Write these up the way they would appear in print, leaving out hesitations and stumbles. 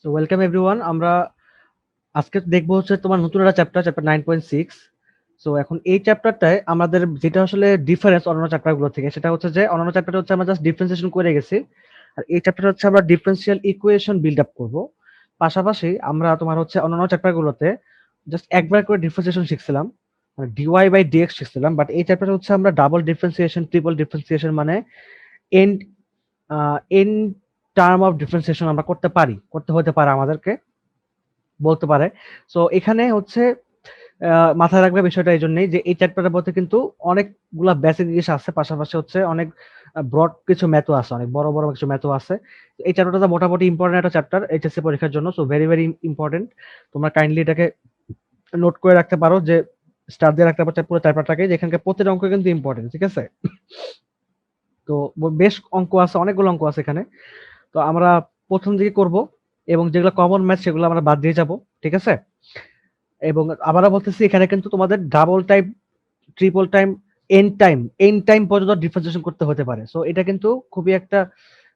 So welcome everyone. আমরা আজকে দেখবো হচ্ছে তোমার নতুন একটা চ্যাপ্টার 9.6। সো এখন এই চ্যাপ্টারটায় আমাদের যেটা আসলে ডিফারেন্স অন্যান্য চ্যাপ্টারগুলো থেকে, সেটা হচ্ছে যে অন্যান্য চ্যাপ্টারটা হচ্ছে আমরা জাস্ট ডিফারেন্সিয়েশন করে গেছি, আর এই চ্যাপ্টারটা হচ্ছে আমরা ডিফারেন্সিয়াল ইকুয়েশন বিল্ড আপ করবো। পাশাপাশি আমরা তোমার হচ্ছে অন্যান্য চ্যাপ্টারগুলোতে জাস্ট একবার করে ডিফারেন্সিয়েশন শিখছিলাম, মানে ডিওয়াই বাই ডিএক্স শিখছিলাম, বাট এই চ্যাপ্টারে হচ্ছে আমরা ডাবল ডিফারেন্সিয়েশন, ট্রিপল ডিফারেন্সিয়েশন, মানে and n term of differentiation আমরা করতে হতে পারে আমাদেরকে, বলতে পারে। সো এখানে হচ্ছে মাথায় রাখবে বিষয়টা এই জন্যই যে এই চ্যাপ্টারের মধ্যে কিন্তু অনেকগুলা বেসিক জিনিস আছে, পাশাপাশি হচ্ছে অনেক ব্রড কিছু ম্যাথও আছে, অনেক বড় বড় কিছু ম্যাথও আছে। এই চ্যাপ্টারটা মোটামুটি ইম্পর্টেন্ট একটা চ্যাপ্টার এইচএসসি পরীক্ষার জন্য। So very very important. তোমরা কাইন্ডলি এটাকে নোট করে রাখতে পারো, যে স্টার দিয়ে রাখতে পারো পুরো চ্যাপ্টারটাকে, যেখানকার প্রতিটা অঙ্ক কিন্তু ইম্পর্টেন্ট, ঠিক আছে? তো বেশ অঙ্ক আছে, অনেকগুলো অঙ্ক আছে এখানে। তো আমরা প্রথম দিকে করব, এবং যেগুলো কমন ম্যাথ সেগুলো আমরা বাদ দিয়ে যাব, ঠিক আছে? এবং আবারও বলতেছি, এখানে কিন্তু তোমাদের double time, triple time, N time পর্যন্ত ডিফারেন্সিয়েশন করতে হতে পারে। সো এটা কিন্তু খুবই একটা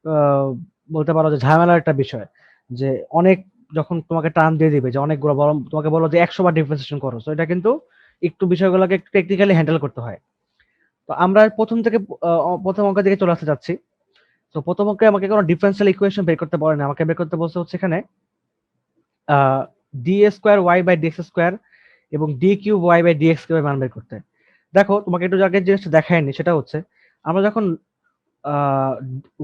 আহ, বলতে পারো যে ঝামেলার একটা বিষয়, যে অনেক যখন তোমাকে টার্ম দিয়ে দিবে, যে অনেকগুলো তোমাকে বলো যে 100 বার ডিফারেন্সিয়েশন করো, সো এটা কিন্তু একটু বিষয়গুলোকে একটু টেকনিক্যালি হ্যান্ডেল করতে হয়। তো আমরা প্রথম থেকে প্রথম অঙ্ক দিকে চলে আসতে যাচ্ছি। তো প্রথম অঙ্কে আমাকে কোনো ডিফারেন্সিয়াল ইকুয়েশন বের করতে বলে না, আমাকে বের করতে বলছে হচ্ছে এখানে d square y by dx square এবং d cube y by dx কিউবের মান বের করতে। দেখো, তোমাকে একটু আগে জিনিসটা দেখায়নি, সেটা হচ্ছে আমরা যখন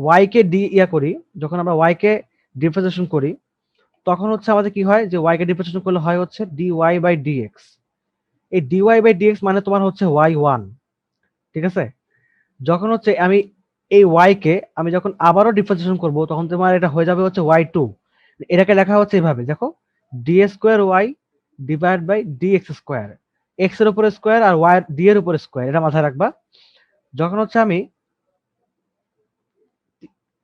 ওয়াই কে ডি করি, যখন আমরা ওয়াই কে ডিফারেন্সিয়েশন করি, তখন হচ্ছে আমাদের কি হয়, যে ওয়াই কে ডিফারেন্সিয়েশন করলে হয় হচ্ছে ডি ওয়াই বাই ডিএক্স। এই ডি ওয়াই বাই ডিএক্স মানে তোমার হচ্ছে ওয়াই ওয়ান, ঠিক আছে? যখন হচ্ছে আমি এই ওয়াই কে আমি যখন আবারও ডিফারেন্সিয়েশন করব, তখন তোমার এটা হয়ে যাবে হচ্ছে ওয়াই টু। এটাকে লেখা হচ্ছে এইভাবে, দেখো, d square y divide by d x square, x এর উপরে স্কোয়ার আর ওয়াই ডি এর উপরে স্কোয়ার, এটা মাথায় রাখবা। যখন হচ্ছে আমি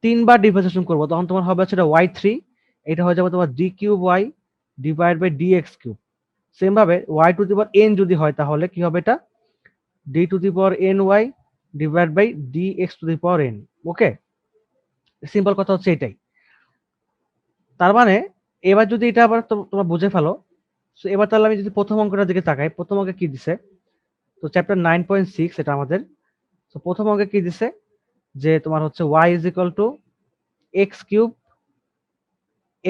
3 বার ডিফারেন্সিয়েশন করবো, তখন তোমার হবে হচ্ছে ওয়াই থ্রি, এটা হয়ে যাবে তোমার d cube y divide by d x cube. Same ভাবে y to the power n যদি হয়, তাহলে কি হবে, এটা d to the power n y divide by d x to the power n. Okay, simple কথা হচ্ছে এটাই। তার মানে এবার যদি এটা আবার তোমরা বুঝে ফেলো, তো এবার তাহলে আমি যদি প্রথম অঙ্কটার দিকে তাকাই, প্রথম অঙ্কে কি দিছে? তো চ্যাপ্টার 9.6 এটা আমাদের। তো প্রথম অঙ্কে কি দিছে, যে তোমার হচ্ছে y is equal to x cube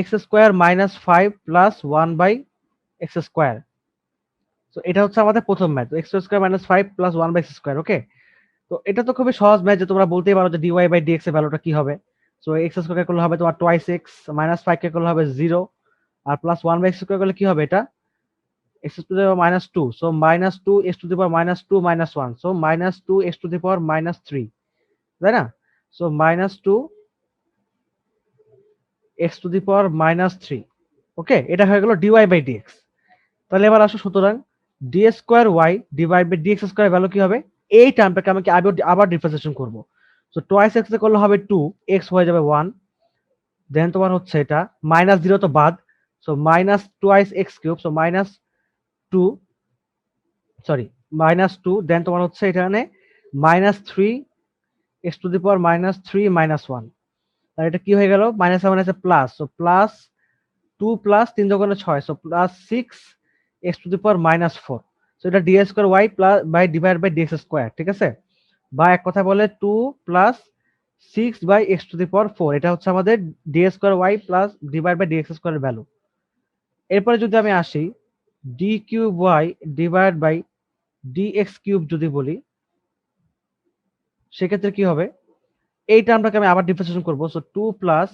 x square minus five plus one by x square. তো এটা হচ্ছে আমাদের প্রথম math, x square minus five plus one by x square. Okay, তো এটা তো খুবই সহজ ম্যাথ, যে তোমরা বলতেই পারো যে ডিওয়াই বাই ডিএক্স এর ভ্যালুটা কি হবে। সো এক্স স্কোয়ার করলে হবে তোমার টোয়াইস এক্স, মাইনাস ফাইভ কে করলে হবে জিরো, আর plus one by x square করলে কি হবে, এটা x to the power minus two. So minus two x to the power minus two minus one, so minus two x to the power minus three, তাই না? So minus two x to the power minus three. Okay, এটা হয়ে গেল dy by dx. তাহলে এবার আসো, সুতরাং d square y divide by dx square value কি হবে? এই টার্মটাকে আমি আবার ডিফারেন্সিয়েশন করবো। সো টোয়াইস এক্স করলে হবে টু, এক্স হয়ে যাবে ওয়ান, দেন তোমার হচ্ছে এটা মাইনাস জিরো তো বাদ, so minus twice x cube, so minus two, sorry minus two, then তোমার হচ্ছে এখানে minus three x to the power minus three minus one. আর এটা কি হয়ে গেল, minus minus plus, so plus two plus তিন দোকানে ছয়, so plus six x to the power minus four. So এটা d square y plus by divide by dx square, ঠিক আছে? বা এক কথা বলে two plus six by x to the power four, এটা হচ্ছে আমাদের d square y plus divide by dx square value. এরপরে যদি আমি আসি d cube y divide by d x cube যদি বলি, সেক্ষেত্রে কি হবে, এই টার্মটাকে আমি আবার ডিফারেন্সিয়েশন করবো। So two plus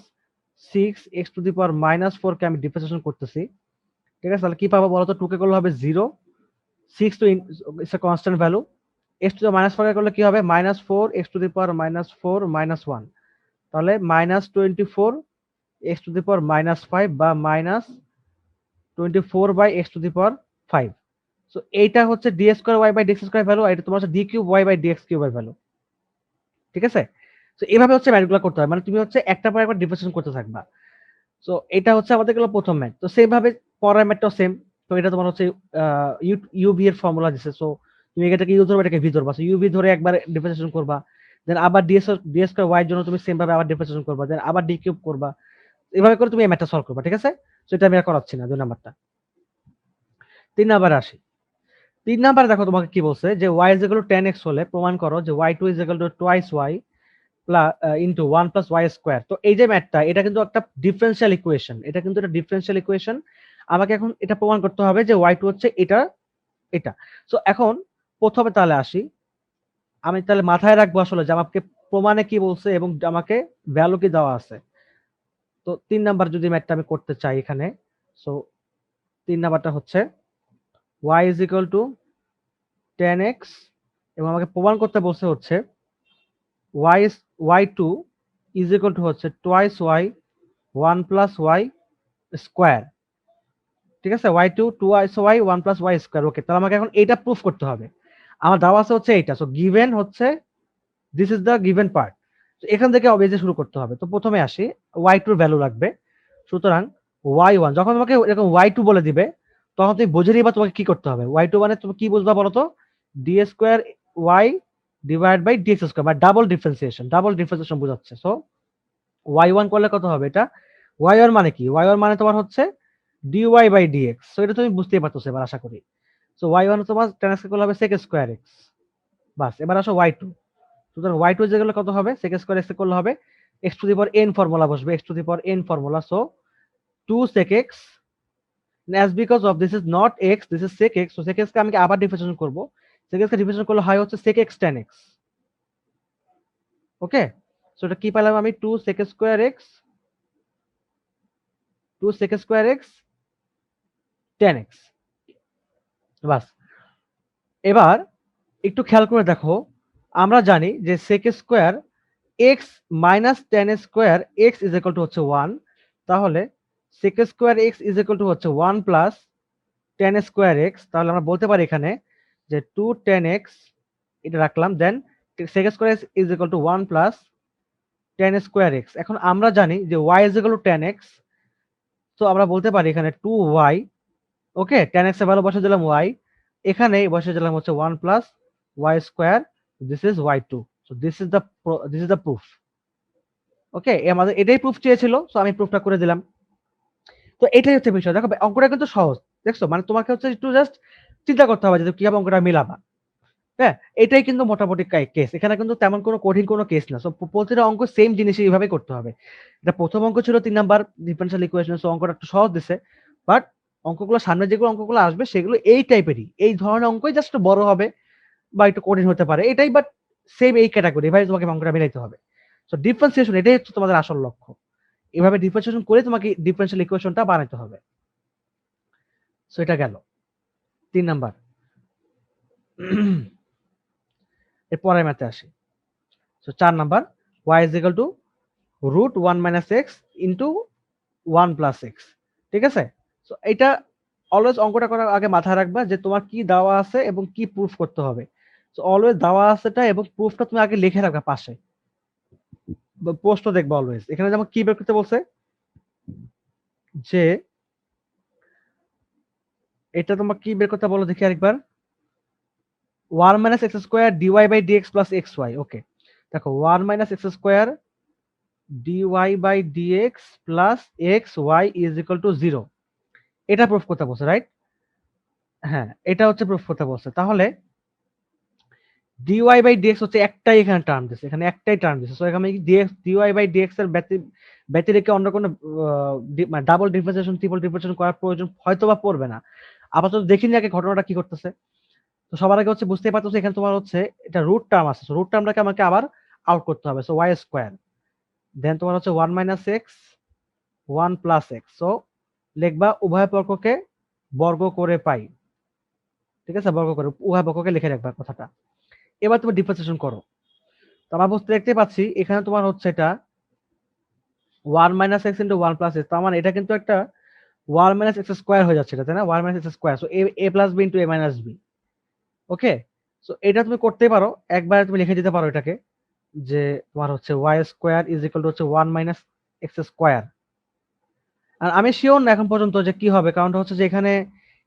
six x to the power minus four কে আমি ডিফারেন্সিয়েশন করতেছি, ঠিক আছে? তাহলে কি পাবো বলতো, টু কে করলে হবে জিরো, six two it's a constant value, x to the minus four কে করলে কি হবে, minus four x to the power minus four minus one, তাহলে minus twenty four x to the power minus five, বা minus twenty four by x to the power five. So এইটা হচ্ছে d square y by dx square value, আর এটা তোমার হচ্ছে d cube y by dx কিউবের value, ঠিক আছে? তো এইভাবে হচ্ছে ম্যাথগুলো করতে হয়, মানে তুমি হচ্ছে একটা পর একবার ডিফারেন্সিয়েশন করতে থাকবা। সো এটা হচ্ছে আমাদের গেল প্রথম ম্যাথ। তো সেম ভাবে পরের ম্যাথটাও সেম। তো এটা তোমার হচ্ছে ইউভি এর ফর্মুলা দিছে। সো তুমি এটাকে ইউ ধরবে, এটাকে ভি ধরবা। সো ইউভি ধরে একবার ডিফারেন্সিয়েশন করবা, দেন আবার ডিএস ডিএস ওয়াই এর জন্য তুমি সেম ভাবে আবার ডিফারেন্সিয়েশন করবা, দেন আবার ডি কিউব করবা। এভাবে করে তুমি এই ম্যাথটা সলভ করবা, ঠিক আছে? সো এটা আমি আর করাচ্ছি না 2 নাম্বারটা। 3 নাম্বারে আসি। 3 নাম্বারে দেখো তোমাকে কি বলছে যে y is equal to 10x হলে প্রমাণ করো যে y2 is equal to twice y into 1 plus y square। তো এই যে ম্যাথটা এটা কিন্তু একটা ডিফারেনশিয়াল ইকুয়েশন, এটা কিন্তু একটা ডিফারেনশিয়াল ইকুয়েশন। আমাকে এখন এটা প্রমাণ করতে হবে যে y2 হচ্ছে এটা এটা। সো এখন প্রথমে তাহলে আসি, আমি তাহলে মাথায় রাখবো আসলে যে আমাকে প্রমাণে কি বলছে এবং আমাকে ভ্যালু কি দেওয়া আছে। তো 3 নাম্বার যদি ম্যাথটা আমি করতে চাই এখানে, সো 3 নাম্বারটা হচ্ছে y is equal to 10x এবং আমাকে প্রমাণ করতে বলছে হচ্ছে y2 is equal to হচ্ছে twice y 1 plus y square, ঠিক আছে? y2 twice y 1 plus y square. Okay, তাহলে আমাকে এখন এটা প্রুফ করতে হবে। আমার দেওয়া আছে হচ্ছে এইটা, সো গিভেন হচ্ছে this is the given part. এখান থেকে অবভিয়াসলি শুরু করতে হবে। তো প্রথমে আসি, y2 এর ভ্যালু লাগবে। সুতরাং y1 যখন তোমাকে এরকম y2 বলে দিবে তখন তুমি বুঝে নিবা তোমাকে কি করতে হবে। y2 মানে তুমি কি বুঝবা বলো তো? d square y divide by dx square, মানে ডাবল ডিফারেন্সিয়েশন বোঝাচ্ছে। সো y1 করলে কত হবে এটা? y1 মানে কি? y1 মানে তোমার হচ্ছে dy বাই dx। সো এটা তুমি বুঝতেই পারতেছো এবার আশা করি। সো y1 তোমার 10x করলে হবে sec স্কয়ার x। বাস, এবার আসো y2। সুতরাং y2 যেগুলো কত হবে? sec স্কয়ার x করলে হবে x to the power n formula বসবে, x to the power n formula. So 2 sec x, as because of this is not x, this is sec x, so sec x কে আমি আবার differentiation করব। sec x কে differentiation করলে হয় হচ্ছে sec x tan x। ওকে, so এটা কি পেলাম আমি? 2 sec square x 2 sec square x tan x। বাস, এবার একটু খেয়াল করে দেখো, আমরা জানি যে sec square x minus tan square x is equal to হচ্ছে 1। তাহলে sec square x is equal to হচ্ছে 1 প্লাস tan স্কয়ার x। তাহলে আমরা বলতে পারি এখানে যে 2 tan x, এটা রাখলাম, then sec square x is equal to 1 plus tan square x। এখন আমরা জানি যে y is equal to tan x, তো আমরা বলতে পারি এখানে 2y। ওকে, tan x এর ভ্যালু বসে দিলাম y, এখানে বসে দিলাম হচ্ছে 1 প্লাস y square, this is y2। So this is the proof. Okay, আমাদের এটাই প্রুফ চেয়েছিল, সো আমি প্রুফটা করে দিলাম। তো এটাই হচ্ছে বিষয়। দেখো অঙ্কটা কিন্তু সহজ, দেখছো? মানে তোমাকে হচ্ছে একটু জাস্ট চিন্তা করতে হবে যে কিভাবে অঙ্কটা মিলাবা। হ্যাঁ, এটাই কিন্তু মোটামুটি কেস। এখানে কিন্তু তেমন কোনো কঠিন কোনো কেস না। সো প্রতিটা অঙ্ক সেম জিনিস এইভাবে করতে হবে। এটা প্রথম অঙ্ক ছিল 3 নাম্বার ডিফারেনশিয়াল ইকুয়েশন, সো অঙ্কটা একটু সহজ দিছে। বাট অঙ্কগুলো সামনে যেগুলো অঙ্কগুলো আসবে সেগুলো এই টাইপেরই, এই ধরনের অঙ্কই, জাস্ট বড় হবে বা একটু কঠিন হতে পারে এটাই, বাট সেম এই ক্যাটাগরি। এভাবে তোমাকে অঙ্কটা মিলাইতে হবে। সো ডিফারেন্সিয়েশন এটাই হচ্ছে তোমাদের আসল লক্ষ্য। এভাবে ডিফারেন্সিয়েশন করে তোমাকে ডিফারেনশিয়াল ইকুয়েশনটা বানাতে হবে। সো এটা গেল 3 নাম্বার। এর পরের ম্যাথে আসি। So 4 number, y is equal to root 1 minus x into 1 plus x। ঠিক আছে? সো এটা অলওয়েজ অঙ্কটা করার আগে মাথায় রাখবা যে তোমার কি দেওয়া আছে এবং কি প্রুফ করতে হবে। সো অলওয়েজ দেওয়া আছেটা এবং প্রুফটা তুমি আগে লিখে রাখবা পাশে। প্রশ্ন দেখবা অলওয়েজ। এখানে যেমন কি বের করতে বলছে যে এটা তোমার কি বের করতে বলো দেখি আরেকবার। 1 minus x square dy by dx plus xy। ওকে, দেখো 1 minus x square dy by dx plus xy is equal to 0। এটা প্রুফ করতে বলছে, রাইট? হ্যাঁ, এটা হচ্ছে প্রুফ করতে বলছে। তাহলে dy by dx হচ্ছে একটাই এখানে টার্ম দিছে, এখানে একটাই টার্ম দিছে। সো এখানে dx dy by dx এর ব্যতিরেকে অন্য কোনো মানে ডাবল ডিফারেন্সিয়েশন ট্রিপল ডিফারেন্সিয়েশন করার প্রয়োজন হয়তোবা পড়বে না। আপাতত দেখিনি আগে ঘটনাটা কি করতেছে। তো সবার আগে হচ্ছে বুঝতেই পারতেছো এখানে তোমার হচ্ছে এটা রুট টার্ম আছে। সো রুট টার্মটাকে আমাকে আবার আউট করতে হবে। সো y স্কয়ার, দেন তোমার হচ্ছে 1 minus x 1 plus x। So লিখবা উভয় পক্ষকে বর্গ করে পাই। ঠিক আছে, বর্গ করে উভয় পক্ষকে লিখে রাখবা কথাটা। এবার তুমি ডিফারেন্সিয়েশন করো। তো আমরা বুঝতে দেখতে পাচ্ছি এখানে তোমার হচ্ছে এটা 1 minus x into 1 plus x। তার মানে এটা কিন্তু একটা 1 মাইনাস x স্কয়ার হয়ে যাচ্ছে, তাই না? 1 minus x square. So a plus b into a minus b। Okay, so এটা তুমি করতে পারো, একবার তুমি লিখে দিতে পারো এটাকে যে তোমার হচ্ছে y square is equal to হচ্ছে 1 মাইনাস x স্কয়ার। আর আমি শিওর না এখন পর্যন্ত যে কি হবে, কারণটা হচ্ছে যে এখানে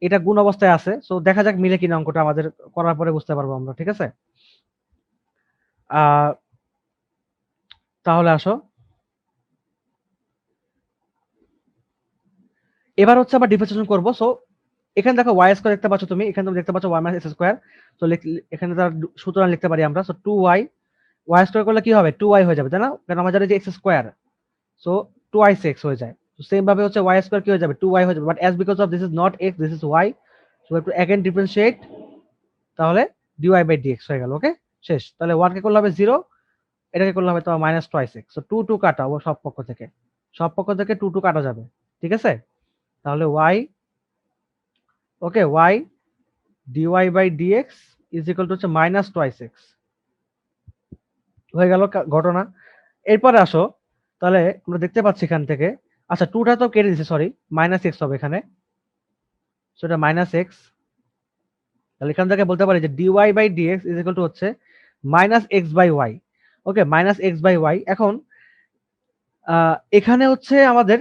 এটা গুণ অবস্থায় আছে। সো দেখা যাক মিলে কিনা অঙ্কটা, আমাদের করার পরে বুঝতে পারবো আমরা। ঠিক আছে, তাহলে আসো এবার হচ্ছে আবার ডিফারেন্সিয়েশন করবো। সো এখানে দেখো ওয়াই স্কোয়ার দেখতে পাচ্ছ তুমি, এখানে তুমি দেখতে পাচ্ছ ওয়াই মাইনাস এক্স স্কোয়ার। তো এখানে তার সুতরাং লিখতে পারি আমরা, so two y, y square করলে কি হবে, টু ওয়াই হয়ে যাবে, তাই না? কারণ আমরা জানি যে x square, so two y x হয়ে যায়। তো সেম ভাবে হচ্ছে ওয়াই স্কোয়ার কি হয়ে যাবে, টু ওয়াই হয়ে যাবে, but as because of this is not x, this is Y, so একটু অ্যাগেন ডিফারেন্সিয়েট, তাহলে ডিওয়াই বাই ডিএক্স হয়ে গেল। ওকে, শেষ। তাহলে ওয়ান কে করলে হবে জিরো, এটাকে করলে হবে তোমার minus twice x. So two two কাটা ও সব পক্ষ থেকে, সব পক্ষ থেকে টু টু কাটা যাবে, ঠিক আছে? তাহলে y, okay, y dy by dx is equal to হচ্ছে মাইনাস টোয়াইস এক্স হয়ে গেল ঘটনা। এরপরে আসো, তাহলে আমরা দেখতে পাচ্ছি এখান থেকে, আচ্ছা টুটা তো কেটে দিছে, সরি, মাইনাস এক্স হবে এখানে, সেটা মাইনাস এক্স। তাহলে এখান থেকে বলতে পারি যে dy by dx is equal to হচ্ছে minus x by y. Okay, minus x by y. এখন এখানে হচ্ছে আমাদের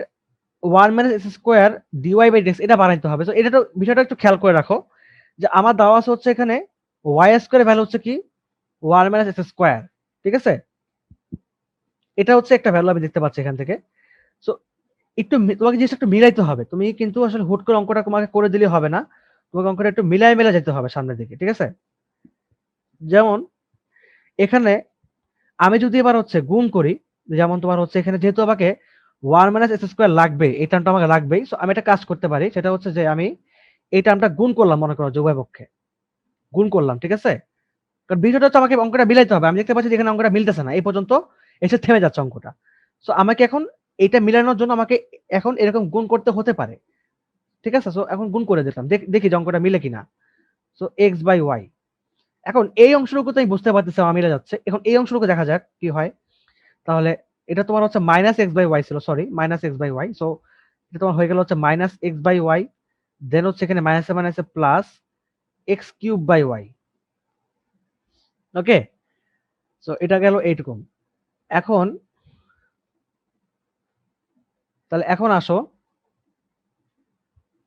one minus x square dy by dx এটা বানাইতে হবে। তো এটা তো বিষয়টা একটু খেয়াল করে রাখো যে আমার দেওয়া আছে হচ্ছে এখানে ওয়াই স্কোয়ার ভ্যালু হচ্ছে কি, ওয়ান মাইনাস এক্স স্কোয়ার, ঠিক আছে? এটা হচ্ছে একটা ভ্যালু আমি দেখতে পাচ্ছি এখান থেকে। সো একটু তোমাকে জিনিসটা একটু মিলাইতে হবে, তুমি কিন্তু আসলে হুট করে অঙ্কটা তোমাকে করে দিলে হবে না, তোমাকে অঙ্কটা একটু মিলাই মেলা যেতে হবে সামনের দিকে, ঠিক আছে? যেমন এখানে আমি যদি এবার হচ্ছে গুণ করি, যেমন তোমার হচ্ছে এখানে যেহেতু আমাকে ওয়ান মাইনাস এক্স স্কোয়ার লাগবে, এই টার্মটা আমাকে লাগবেই, সো আমি একটা কাজ করতে পারি, সেটা হচ্ছে যে আমি এই টার্মটা গুণ করলাম, মনে করো যে উভয় পক্ষে গুণ করলাম, ঠিক আছে? কারণ বিষয়টা হচ্ছে আমাকে অঙ্কটা মিলাইতে হবে, আমি দেখতে পাচ্ছি যে এখানে অঙ্কটা মিলতেছে না, এই পর্যন্ত এসে থেমে যাচ্ছে অঙ্কটা। সো আমাকে এখন এটা মিলানোর জন্য আমাকে এখন এরকম গুণ করতে হতে পারে, ঠিক আছে? সো এখন গুণ করে দিলাম, দেখি যে অঙ্কটা মিলে কিনা। সো এক্স বাই ওয়াই, এখন এই অংশটুকু তো আমি বুঝতে পারতেছি আমার মিলে যাচ্ছে, এখন এই অংশটুকু দেখা যাক কি হয়। তাহলে এটা তোমার হচ্ছে মাইনাস এক্স বাই ওয়াই ছিল, sorry, minus x by y. So এটা তোমার হয়ে গেল হচ্ছে minus x by y, then হচ্ছে এখানে মাইনাসে মাইনাসে plus x cube by y. Okay, so এটা গেল এইটুকু। এখন তাহলে এখন আসো,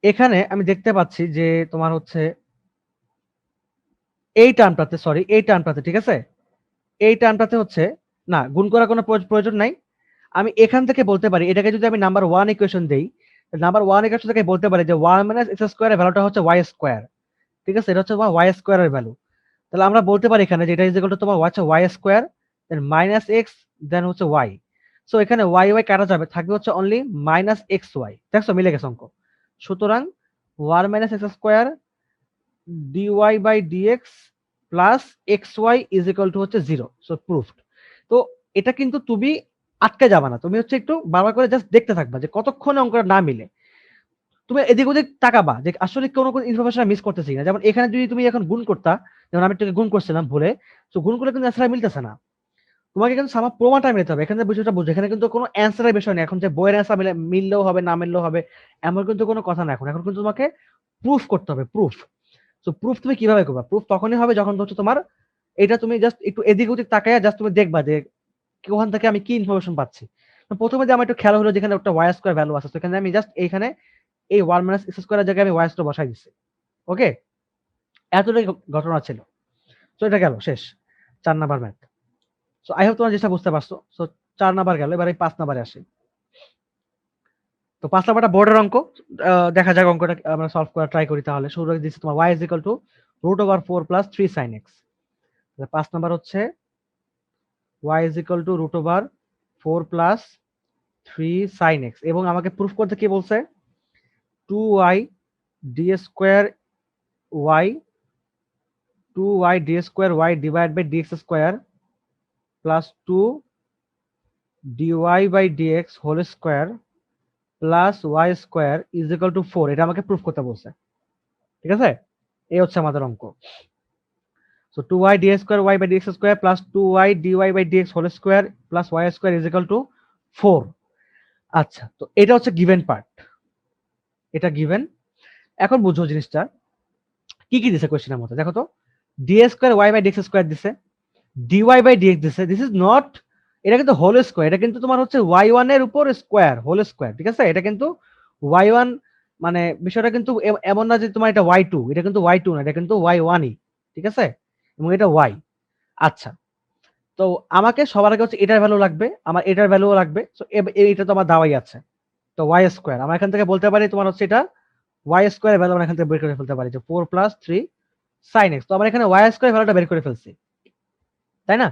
এখানে আমি দেখতে পাচ্ছি যে তোমার হচ্ছে এই টার্মটাতে, সরি এই টার্মটাতে, ঠিক আছে, এই টার্মটাতে হচ্ছে না গুণ করার কোনো প্রয়োজন নাই। আমি এখান থেকে বলতে পারি, এটাকে যদি আমি নাম্বার ওয়ান ইকুয়েশন দেই, নাম্বার ওয়ান ইকুয়েশন থেকে বলতে পারি যে ওয়ান মাইনাস এক্স স্কোয়ারের ভ্যালুটা হচ্ছে ওয়াই স্কোয়ার, ঠিক আছে? এটা হচ্ছে তোমার ওয়াই স্কোয়ারের ভ্যালু। তাহলে আমরা বলতে পারি এখানে যেটা ইজ ইকুয়াল টু তোমার হচ্ছে y square then minus x then হচ্ছে ওয়াই। সো এখানে ওয়াই ওয়াই কাটা যাবে, থাকবে হচ্ছে অনলি মাইনাস এক্স ওয়াই। দেখছো মিলে গেছে অঙ্ক। সুতরাং one minus x square dy by dx plus x y is equal to হচ্ছে জিরো। So proofed. তো এটা কিন্তু তুমি আটকে যাবে না, তুমি হচ্ছে একটু বারবার করে জাস্ট দেখতে থাকবা যে কতক্ষণে অঙ্কটা না মিলে, তুমি এদিক ওদিক তাকাবা যে আসলে কোনো ইনফরমেশন মিস করতেছি না। যেমন এখানে যদি তুমি এখন গুণ করতা, যেমন আমি তোকে গুণ করছিলাম ভুলে, তো গুণ করলে কিন্তু অ্যান্সার মিলতেছে না, তোমাকে কিন্তু সামা প্রমাণটা মিলতে হবে। এখানে বিষয়টা বুঝো, এখানে কিন্তু কোনো অ্যান্সারের বিষয় নেই, এখন যে বইয়ের অ্যান্সার মিললেও হবে না মিললেও হবে এমন কিন্তু কোনো কথা না। এখন এখন কিন্তু তোমাকে প্রুফ করতে হবে, প্রুফ। তো প্রুফ তুমি কিভাবে করবা, প্রুফ তখনই হবে যখন হচ্ছে তোমার এটা তুমি জাস্ট একটু এদিক ওদিক তাকায় জাস্ট তুমি দেখবা যে ওখান থেকে আমি কি ইনফরমেশন পাচ্ছি। তো প্রথমে যে আমার একটু খেয়াল হলো যেখানে একটা ওয়াই স্কোয়ার ভ্যালু আছে, সেখানে আমি জাস্ট এইখানে এই ওয়ান মাইনাস এক্স স্কোয়ারের জায়গায় আমি ওয়াই স্কোয়ার বসাই দিচ্ছি। ওকে, এতটাই ঘটনা ছিল। তো এটা গেল শেষ, 4 number math. So I hope তোমরা যেটা বুঝতে পারছো। সো 4 নাম্বার গেল, এবার এই 5 নাম্বারে আসি। তো 5 নাম্বারটা বোর্ডের অঙ্ক, দেখা যাক অঙ্কটা আমরা সলভ করা ট্রাই করি। তাহলে শুরু দিচ্ছি তোমার y is equal to root over 4 plus 3 sin x। তাহলে 5 নাম্বার হচ্ছে y is equal to root over 4 plus 3 sin x, এবং আমাকে প্রুফ করতে কি বলছে, 2y d square y 2y d square y divide by dx square plus 2 dy by dx whole square plus y square is equal to 4, এটা আমাকে proof করতে বলছে, ঠিক আছে? এই হচ্ছে আমাদের অঙ্ক। So 2y d square y by dx square plus 2y dy by dx whole square plus y square is equal to 4। আচ্ছা, তো এটা হচ্ছে গিভেন পার্ট, এটা গিভেন। এখন বুঝো জিনিসটা কি কি দিছে কোশ্চেনের মধ্যে, দেখো তো, d square y by dx square দিছে, ডিওয়াই বাই ডিএক্স দিছে, দিস ইজ নট, এটা কিন্তু হোল স্কোয়ার, এটা কিন্তু তোমার হচ্ছে ওয়াই ওয়ান এর উপর স্কোয়ার হোল স্কোয়ার, ঠিক আছে? এটা কিন্তু ওয়াই ওয়ান, মানে বিষয়টা কিন্তু এমন না যে তোমার এটা ওয়াই টু, এটা কিন্তু ওয়াই টু না, এটা কিন্তু ওয়াই ওয়ানই, ঠিক আছে? এবং এটা ওয়াই। আচ্ছা, তো আমাকে সবার আগে হচ্ছে এটার ভ্যালু লাগবে, আমার এটার ভ্যালুও লাগবে। সো এটা তো আমার দেওয়াই আছে। তো তো ওয়াই স্কোয়ার আমরা এখান থেকে বলতে পারি তোমার হচ্ছে এটা ওয়াই স্কোয়ার ভ্যালু আমরা এখান থেকে বের করে ফেলতে পারি যে 4 + 3 সাইন এক্স। তো আমরা এখানে ওয়াই স্কোয়ার ভ্যালুটা বের করে ফেলছি, তাই না?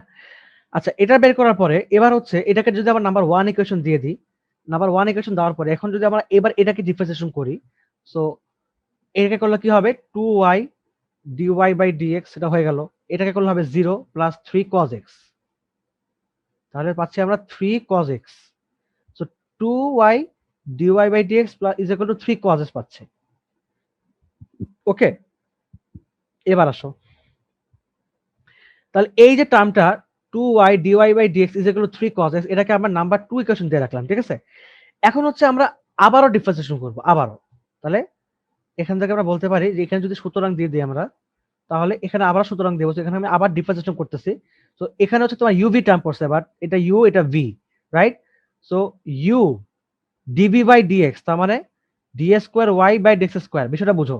আচ্ছা, এটা বের করার পরে এবার হচ্ছে এটাকে যদি আমরা নাম্বার 1 ইকুয়েশন দিয়ে দিই, নাম্বার 1 ইকুয়েশন দেওয়ার পরে এখন যদি আমরা এবার এটাকে ডিফারেন্সিয়েশন করি, সো এটাকে করলে কি হবে 2y dy বাই dx সেটা হয়ে গেল। এটাকে করলে হবে 0 + 3 cos x, তাহলে পাচ্ছি আমরা 3 cos x। So 2y dy by dx is equal to 3 cos x পাচ্ছে। ওকে, এবার আসো, তাহলে এই যে টার্মটা 2y dy by dx is equal to 3 cos x, এটাকে আমরা নাম্বার 2 ইকুয়েশন দিয়ে রাখলাম, ঠিক আছে? এখন হচ্ছে আমরা আবারও ডিফারেন্সিয়েশন করব আবারও। তাহলে এখান থেকে আমরা বলতে পারি যে এখানে যদি সুতরাং দিয়ে দিই আমরা, তাহলে এখানে আবার সুতরাং দেবো, এখানে আমি আবার ডিফারেন্সিয়েশন করতেছি। তো এখানে হচ্ছে তোমার ইউভি টার্ম পড়ছে, বাট এটা ইউ এটা v, right? So u dv by dx, তার মানে d square y by dx square, বিষয়টা বুঝো,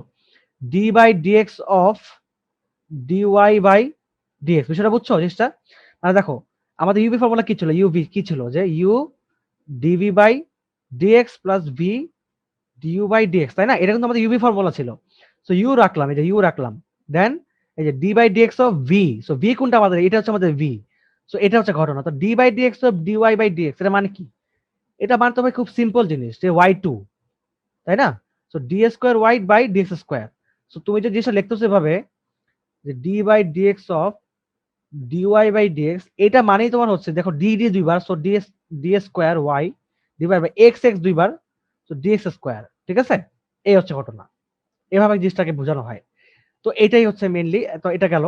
d by dx of d y by dx, বিষয়টা বুঝছো জিনিসটা? মানে দেখো আমাদের ইউভি ফর্মুলা কি ছিল, ইউভি কি ছিল যে u dv by dx plus v du by dx, তাই না? এটা কিন্তু আমাদের ইউভি ফর্মুলা ছিল। সো ইউ রাখলাম, এই যে ইউ রাখলাম, দেন এই যে d by dx of v, so v কোনটা আমাদের, এটা হচ্ছে আমাদের ভি। সো এটা হচ্ছে ঘটনা। তো d by dx of d y by dx এটা মানে কি? এটা মানে তো ভাই খুব সিম্পল জিনিস যে ওয়াই টু, তাই না? So d square y by dx square. So তুমি যে জিনিসটা লিখতেছো এভাবে যে d by dx of d y by dx, এটা মানেই তোমার হচ্ছে দেখো ডি ডি দুইবার, so d square y divide by x x দুইবার, সো ডিএক্স স্কোয়ার, ঠিক আছে? এই হচ্ছে ঘটনা, এভাবে জিনিসটাকে বোঝানো হয়। তো এটাই হচ্ছে মেইনলি, তো এটা গেল।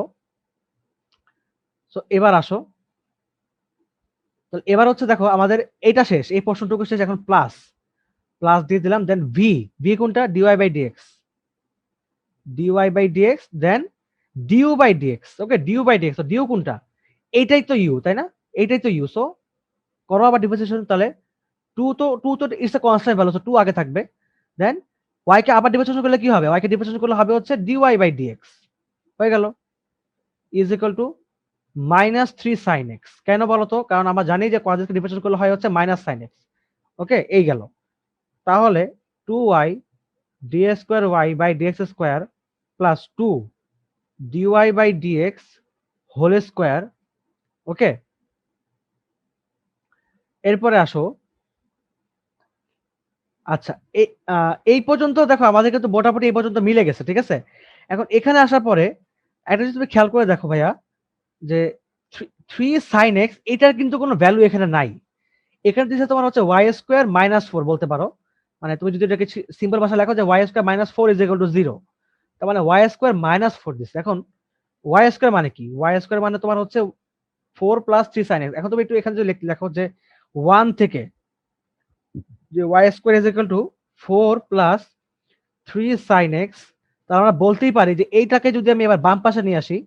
সো এবার আসো, তো এবার হচ্ছে দেখো আমাদের এটা শেষ, এই পোর্শনটুকু শেষ, এখন প্লাস প্লাস দিয়ে দিলাম, দেন ভি, ভি কোনটা, dy by dx, dy by dx, then du by dx. Okay, du by dx, তো ডিউ কোনটা, এইটাই তো ইউ, তাই না? এইটাই তো ইউ। সো করো আবার ডিফারেন্সিয়েশন, তাহলে টু তো it's a constant value, so two আগে থাকবে। দেন ওয়াই কে আবার ডিফারেন্সিয়েশন করলে কি হবে, ওয়াই কে ডিফারেন্সিয়েশন করলে হবে হচ্ছে ডিওয়াই বাই ডিএক্স, হয়ে গেল, is equal to -3 sin x। কেন বলতো? কারণ আমরা জানি যে cos x কে ডিফারেন্সিয়েট করলে হয় হচ্ছে -sin x। ওকে, এই গেল। তাহলে 2y d square y by dx square plus 2 dy by dx whole square. Okay, এরপরে আসো, আচ্ছা এই পর্যন্ত দেখো আমাদের কিন্তু মোটামুটি এই পর্যন্ত মিলে গেছে, ঠিক আছে? এখন এখানে আসার পরে একটা যদি তুমি খেয়াল করে দেখো ভাইয়া, যে 3 sin x এটার কিন্তু কোনো ভ্যালু এখানে নাই। এখানে দিচ্ছে তোমার হচ্ছে ওয়াই স্কোয়ার -4 বলতে পারো, মানে তুমি যদি এটাকে সিম্পল ভাষা লেখো যে y square -4 is equal to 0, তার মানে ওয়াই স্কোয়ার -4 দিচ্ছে। এখন ওয়াই স্কোয়ার মানে কি? ওয়াই স্কোয়ার মানে তোমার হচ্ছে 4 + 3 sin x। এখন তুমি একটু এখানে যদি লেখো যে 1 থেকে যে y square is equal to 4 + 3 sin x, তাহলে আমরা বলতেই পারি যে এইটাকে যদি আমি এবার বাম পাশে নিয়ে আসি,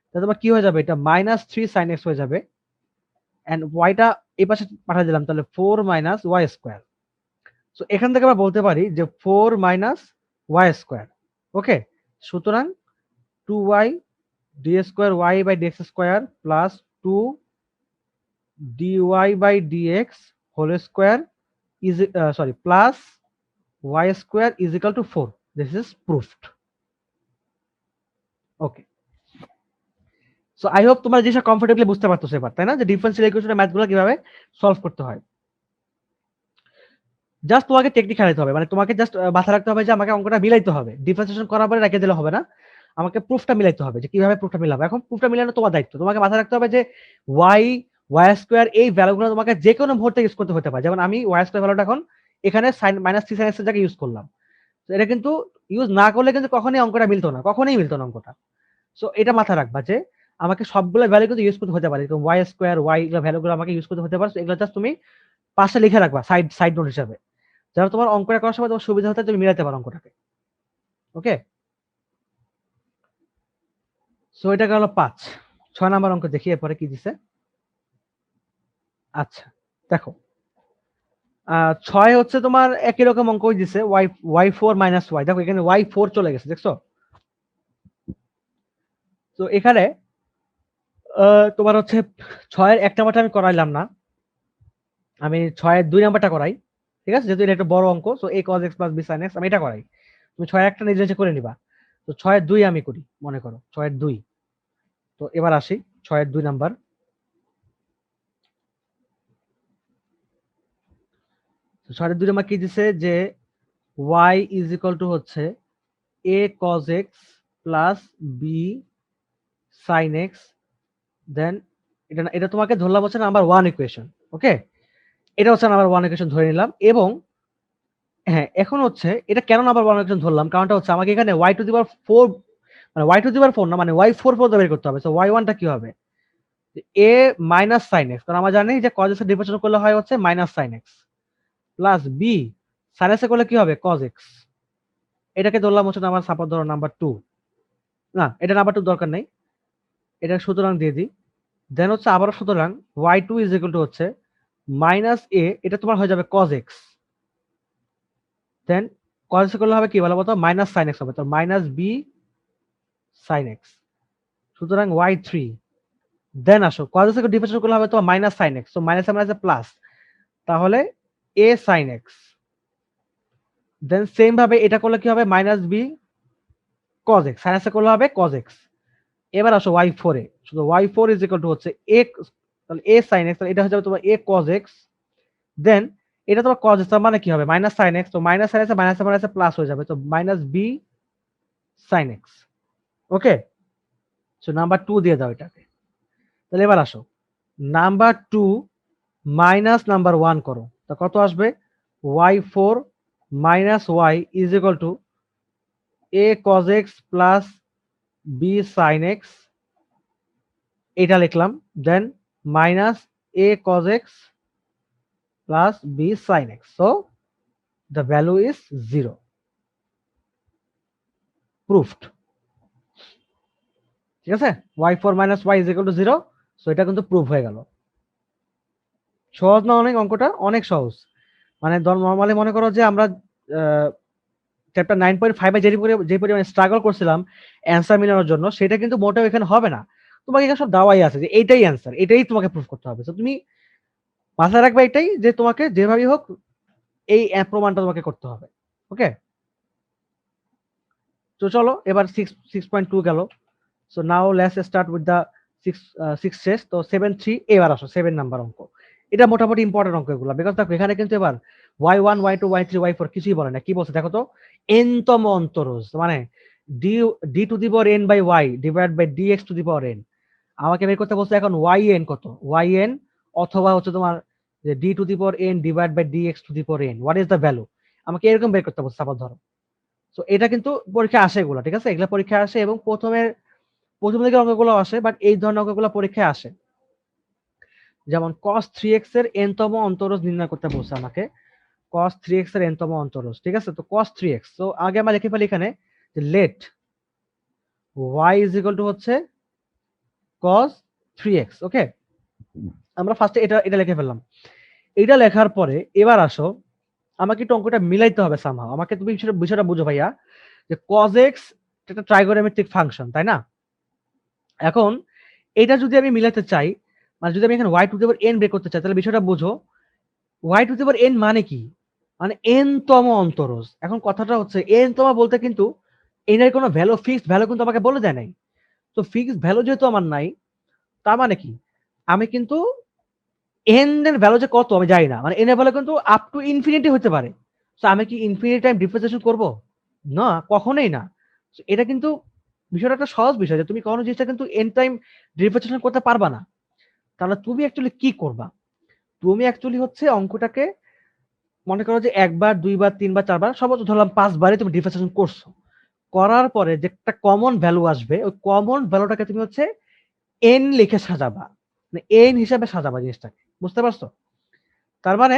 তাহলে তোমার কি হয়ে যাবে, এটা -3 sin x হয়ে যাবে, এন্ড ওয়াইটা এই পাশে পাঠিয়ে দিলাম, তাহলে 4 - ওয়াই স্কোয়ার। সো এখান থেকে আমরা বলতে পারি যে 4 - ওয়াই স্কোয়ার। ওকে, সুতরাং 2y d square y by dx square plus 2 dy by dx whole square is sorry plus y square is equal to 4। This is proofed. Okay, so I hope তোমরা জিনিসটা comfortably বুঝতে পারতেছো এবার, তাই না, যে differential ইকুয়েশনের ম্যাথগুলো কিভাবে সলভ করতে হয়। জাস্ট তোমাকে টেকনিক খাটাইতে হবে, মানে তোমাকে জাস্ট মাথায় রাখতে হবে যে আমাকে অঙ্কটা মিলাইতে হবে, ডিফারেন্সিয়েশন করার পরে রেখে দিলে হবে না, আমাকে প্রুফটা মিলাইতে হবে, যে কিভাবে প্রুফটা মিলাবো। এখন প্রুফটা মিলানো তোমার দায়িত্ব, তোমাকে মাথায় রাখতে হবে যে ওয়াই ওয়াই স্কোয়ার এই ভ্যালুগুলো তোমাকে যে কোনো মুহূর্তে ইউজ করতে হতে পারে। যেমন আমি ওয়াই স্কোয়ার ভ্যালুটা এখন এখানে সাইন -3 sin x এর জায়গায় ইউজ করলাম, তো এটা কিন্তু ইউজ না করলে কিন্তু কখনোই অঙ্কটা মিলতো না, কখনোই মিলতো না অঙ্কটা। সো এটা মাথায় রাখবা যে আমাকে সবগুলো ভ্যালু কিন্তু ইউজ করতে হতে পারে, এরকম ওয়াই স্কোয়ার ওয়াই এগুলো ভ্যালুগুলো আমাকে ইউজ করতে হতে পারে। এগুলো জাস্ট তুমি পাশে লিখে রাখবা সাইড সাইড নোট হিসাবে, যেন তোমার অঙ্কটা করার সময় তোমার সুবিধা হতে তুমি মিলাতে পারো অঙ্কটাকে। ওকে, সো এটা গেল 5। 6 নাম্বার অঙ্ক দেখি এরপরে কি দিছে। আচ্ছা, দেখো 6 হচ্ছে তোমার একই রকম অঙ্কই দিছে, y4 - y। দেখো এখানে y4 চলে গেছে, দেখছো? তো এখানে তোমার হচ্ছে 6 এর 1 নাম্বারটা আমি করাইলাম না, আমি 6 এর 2 নাম্বারটা করাই। ঠিক আছে, যেহেতু এটা একটা বড় অঙ্ক, so a cos x plus b sin x আমি এটা করাই, তুমি 6 একটা নিজে নিজে করে নিবা। তো 6 এর 2 আমি করি, মনে করো 6 এর 2। তো এবার আসি 6 এর 2 নাম্বার। তো 6 এর 2 নাম্বার কি দিছে যে y is equal to হচ্ছে a cos x plus b sin x, দেন এটা তোমাকে ধরলাম হচ্ছে নাম্বার 1 ইকুয়েশন। ওকে, এটা হচ্ছে নাম্বার 1 ইকুয়েশন ধরে নিলাম। এবং হ্যাঁ, এখন হচ্ছে এটা কেন নাম্বার 1 ইকুয়েশন ধরলাম, কারণটা হচ্ছে আমাকে এখানে y টু দি পাওয়ার 4, মানে y টু দি পাওয়ার 4 না, মানে y4 পর্যন্ত বের করতে হবে। সো y1 টা কি হবে, a মাইনাস sin x, কারণ আমরা জানি যে cos x এর ডিফারেন্সিয়েশন করলে হয় হচ্ছে minus sin x, plus b sin x এ করলে কি হবে cos x। এটাকে ধরলাম হচ্ছে আমার সাপোজ ধরো নাম্বার 2, না এটা নাম্বার 2 দরকার নেই, এটা সুতরাং দিয়ে দিই। দেন হচ্ছে আবারও সুতরাং y2 ইজ ইকুয়াল টু হচ্ছে মাইনাস a, এটা তোমার হয়ে যাবে cos x, দেন cos x করলে হবে কি বলো তো, মাইনাস sin x হবে, তো মাইনাস b sin x, সুতরাং y3। দেন আসো cos x এর ডিফারেন্সিয়েশন করলে হবে তো মাইনাস sin x, তো মাইনাস মাইনাস প্লাস, তাহলে a sin x। Then same ভাবে এটা করলে কি হবে minus b cos x, sin x করলে হবে cos x। এবার আসো y4 এ, শুধু y4 ইজ ইকুয়াল টু হচ্ছে a, তাহলে a sin x, তাহলে এটা হয়ে যাবে তোমার a cos x। দেন এটা তোমার cos x, তার মানে কি হবে মাইনাস sin x, তো minus sin x minus minus plus হয়ে যাবে, তো মাইনাস b sin x। ওকে, সো নাম্বার 2 দিয়ে দাও এটাকে। তাহলে এবার আসো নাম্বার 2 মাইনাস নাম্বার 1 করো, তা কত আসবে, y4 minus y is equal two a cos x plus b sin x, এটা লিখলাম। Than minus a cos x plus b sin x, so the value is 0, proved। ঠিক আছে, y4 minus y is equal to 0, so এটা কিন্তু proof হয়ে গেল। সহজ না অনেক, অঙ্কটা অনেক সহজ। মানে নরমালি মনে করো যে আমরা চ্যাপ্টার 9.5 এ যে পরিমাণে স্ট্রাগল করছিলাম অ্যান্সার মিলানোর জন্য, সেটা কিন্তু মোটেও এখানে হবে না। তোমাকে এখানে সব দাওয়াই আছে যে এইটাই অ্যান্সার, এটাই তোমাকে প্রুফ করতে হবে। তো তুমি মাথায় রাখবে এটাই, যে তোমাকে যেভাবেই হোক এই প্রমাণটা তোমাকে করতে হবে। ওকে, তো চলো এবার 6.2 গেল। So now let's start with the 6 test. তো 7.3 এবার আসো 7 নাম্বার অঙ্ক। এটা মোটামুটি ইম্পর্টেন্ট অঙ্ক এগুলো, বিকজ দেখো এখানে কিন্তু এবার y1 y2 y3 y4 কিছুই বলে না। কি বলছে দেখো তো, n তম অন্তরজ, মানে d to the power n by y divide by dx to the power n। আমাকে বের করতে বলছে এখন yn কত, yn অথবা হচ্ছে তোমার যে d to the power n divide by dx to the power n, what is the value, আমাকে এরকম বের করতে বলছে। সাপোজ ধরো, তো এটা কিন্তু পরীক্ষায় আসে এগুলো, ঠিক আছে, এগুলো পরীক্ষায় আসে এবং প্রথম দিকে অঙ্কগুলো আসে, বাট এই ধরনের অঙ্কগুলো পরীক্ষায় আসে। যেমন cos 3x এর n-তম অন্তরজ নির্ণয় করতে বলছে আমাকে, cos 3x এর n-তম অন্তরজ। ঠিক আছে, তো cos 3x, তো আগে আমরা লিখে ফেলি এখানে যে let y is equal to হচ্ছে cos 3x। ওকে, আমরা ফার্স্টে এটা লিখে ফেললাম। এটা লেখার পরে এবার আসো আমাকে একটু অঙ্কটা মিলাইতে হবে সামহাও। আমাকে তুমি বিষয়টা বুঝো ভাইয়া, যে cos x একটা ট্রাইগোনোমেট্রিক ফাংশন, তাই না? এখন এটা যদি আমি মিলাতে চাই, মানে যদি আমি এখানে y to the power n বের করতে চাই, তাহলে বিষয়টা বুঝো y to the power n মানে কি, মানে n-তম অন্তরজ। এখন কথাটা হচ্ছে n-তম বলতে কিন্তু n এর কোনো ভ্যালু, ফিক্সড ভ্যালু কিন্তু আমাকে বলে দেয় নাই। তো ফিক্সড ভ্যালু যেহেতু আমার নাই, তার মানে কি আমি কিন্তু n এর ভ্যালু যে কত আমি জানি না, মানে n এর ভ্যালু কিন্তু আপ টু ইনফিনিটি হতে পারে। তো আমি কি ইনফিনিটি টাইম ডিফারেন্সিয়েশন করব? না, কখনোই না। So, এটা কিন্তু বিষয়টা একটা সহজ বিষয় যে তুমি কখনো জিনিসটা কিন্তু n টাইম ডিফারেন্সিয়েশন করতে পারবা না। তাহলে তুমি অ্যাকচুয়ালি কি করবা, তুমি অ্যাকচুয়ালি হচ্ছে অঙ্কটাকে মনে করো যে একবার, দুইবার, তিনবার, চারবার, সর্বোচ্চ ধরলাম 5 বারে তুমি ডিফারেন্সিয়েশন করছো। করার পরে যে একটা কমন ভ্যালু আসবে, ওই কমন ভ্যালুটাকে তুমি হচ্ছে n লিখে সাজাবা, মানে n হিসাবে সাজাবা জিনিসটাকে। বুঝতে পারছো? তার মানে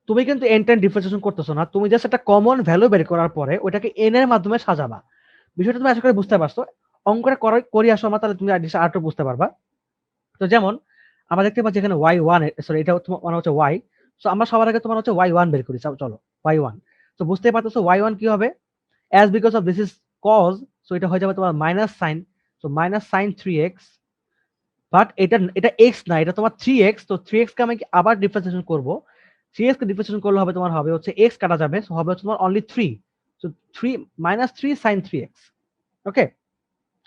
তুমি কিন্তু n টাইম ডিফারেন্সিয়েশন করতেছো না, তুমি জাস্ট একটা কমন ভ্যালু বের করার পরে ওইটাকে n এর মাধ্যমে সাজাবা। বিষয়টা তুমি আশা করি বুঝতে পারছো। অঙ্কটা করি আসো আমার, তাহলে তুমি আরেকটু বুঝতে পারবা। তো যেমন আমরা দেখতে পাচ্ছি এখানে y1, সরি এটা মানে হচ্ছে y। সো আমরা সবার আগে তোমার হচ্ছে y1 বের করি, চলো y1। তো বুঝতেই পারতেছো y1 কি হবে, as because of this is cos, so এটা হয়ে যাবে তোমার minus sine, so minus sine 3x। But এটা x না, এটা তোমার 3x, তো 3x কে আমি আবার ডিফারেন্সিয়েশন করব, 3x কে ডিফারেন্সিয়েশন করলে হবে তোমার হবে হচ্ছে x কাটা যাবে, সো হবে হচ্ছে তোমার অনলি 3, সো 3 -3 sin 3x। ওকে,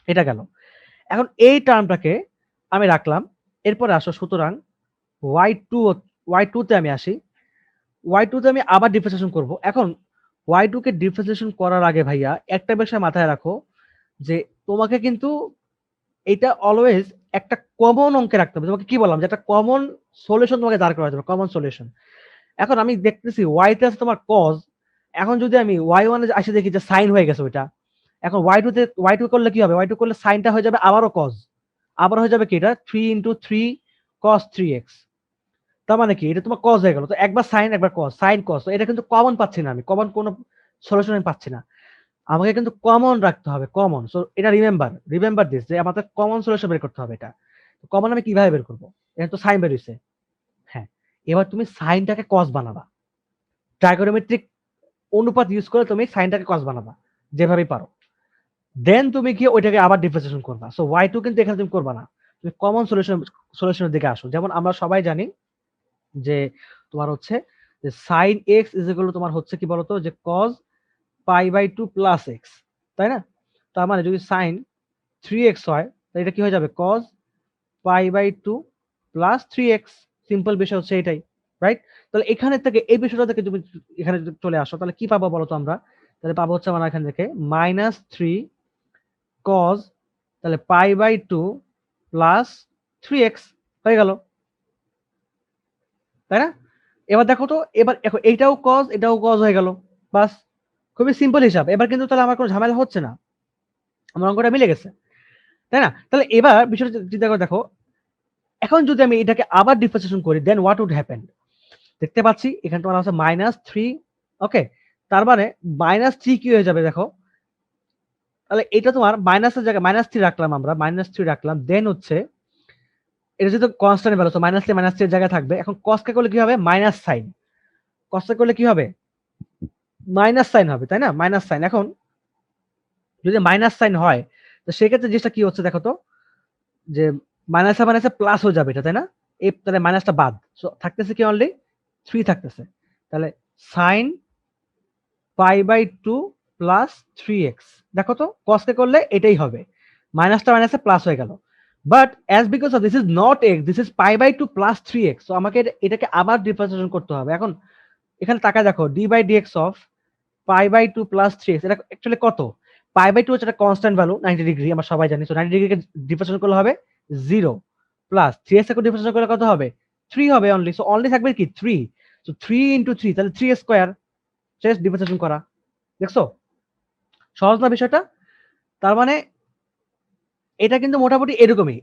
এটা গেল। এখন এই টার্মটাকে আমি রাখলাম। এরপরে আসো, সুতরাং y2 y2 তে আমি আসি। y2 তে আমি আবার ডিফারেন্সিয়েশন করব। এখন y2 কে ডিফারেন্সিয়েশন করার আগে ভাইয়া একটা বিষয় মাথায় রাখো, যে তোমাকে কিন্তু এটা অলওয়েজ একটা কমন অঙ্কে রাখতে হবে। তোমাকে কি বললাম, যে একটা কমন সলিউশন তোমাকে দাঁড় করা যাবে, কমন সলিউশন। এখন আমি দেখতেছি y তে আছে তোমার cos, এখন যদি আমি y1 এ আসে দেখি যে sin হয়ে গেছে ওইটা, এখন y2 তে y2 করলে কি হবে, y2 করলে সাইনটা হয়ে যাবে আবারও cos, আবার হয়ে যাবে কি এটা 3 × 3 cos 3x। তার মানে কি, এটা তোমার cos হয়ে গেল, তো একবার sin একবার cos, sin cos, তো এটা কিন্তু কমন পাচ্ছি না আমি, কমন কোনো সলিউশন আমি পাচ্ছি না। আমাকে কিন্তু কমন রাখতে হবে, কমন। সো এটা রিমেম্বার দিস, যে আমাদের কমন সলিউশন বের করতে হবে। এটা কমন আমি কিভাবে বের করব, এটা তো সাইন বের হইছে। হ্যাঁ, এবার তুমি সাইনটাকে cos বানাবা, ট্রাইগোনোমেট্রিক অনুপাত ইউজ করে তুমি সাইনটাকে cos বানাবা যেভাবেই পারো। দেন তুমি গিয়ে ওইটাকে আবার ডিফারেন্সিয়েশন করবা। সো y2 কিন্তু এখানে তুমি করবা না, তুমি কমন সলিউশনের দিকে আসো। যেমন আমরা সবাই জানি যে তোমার হচ্ছে যে sin x তোমার হচ্ছে কি বলতো, যে cos π/2 প্লাস x, তাই না? তার মানে যদি sin 3x হয়, তাহলে এটা কি হয়ে যাবে, cos π/2 প্লাস 3x। সিম্পল বিষয় হচ্ছে এটাই, রাইট? তাহলে এখানে থেকে এই বিষয়টা থেকে তুমি এখানে যদি চলে আসো, তাহলে কি পাবো বলতো আমরা? তাহলে পাবো হচ্ছে আমরা এখান থেকে -3 cos, তাহলে π/2 প্লাস 3x হয়ে গেল, তাই না? এবার দেখো তো, এবার দেখো এইটাও cos এটাও cos হয়ে গেল, বাস। খুবই সিম্পল হিসাব। এবার কিন্তু তাহলে আমার কোনো ঝামেলা হচ্ছে না, আমার অঙ্কটা মিলে গেছে, তাই না? তাহলে এবার বিষয়টা চিন্তা করে দেখো, এখন যদি আমি এটাকে আবার ডিফারেন্সিয়েশন করি, দেন হোয়াট উড হ্যাপেন? দেখতে পাচ্ছি এখানে তোমার আছে -3, ওকে। তার মানে -3 কি হয়ে যাবে দেখো, তাহলে এটা তোমার মাইনাসের জায়গায় -3 রাখলাম, আমরা -3 রাখলাম। দেন হচ্ছে এটা যেহেতু কনস্ট্যান্ট ভ্যালু, তো -3 এর জায়গায় থাকবে। এখন cos কে করলে কি হবে, মাইনাস সাইন। cos কে করলে কি হবে, মাইনাস সাইন হবে, তাই না? Minus sine. এখন যদি মাইনাস সাইন হয়, তো সেক্ষেত্রে জিনিসটা কি হচ্ছে দেখো তো, যে মাইনাসে মাইনাসে প্লাস হয়ে যাবে এটা, তাই না? এই তাহলে মাইনাসটা বাদ, সো থাকতেছে কি অনলি 3 থাকতেছে। তাহলে sin π/2 প্লাস 3x। দেখো তো cos কে করলে এটাই হবে, মাইনাসটা মাইনাসে প্লাস হয়ে গেল। But as because of this is not x, this is π/2 plus 3x, so আমাকে এটাকে আবার ডিফারেন্সিয়েশন করতে হবে। এখন এখানে তাকায় দেখো, d/dx অফ π/2 প্লাস 3x, এটা অ্যাকচুয়ালি কত? π/2 হচ্ছে একটা কনস্ট্যান্ট ভ্যালু 90 ডিগ্রি, আমরা সবাই জানি। সো 90 ডিগ্রিকে ডিফারেন্সিয়েশন করলে হবে 0, প্লাস 3x কে ডিফারেন্সিয়েশন করলে কত হবে, 3 হবে অনলি। সো অনলি থাকবে কি 3, সো 3 × 3 তাহলে 3 স্কয়ার, শেষ ডিফারেন্সিয়েশন করা। দেখছো সহজ না বিষয়টা? তার মানে এটা কিন্তু মোটামুটি এরকমই।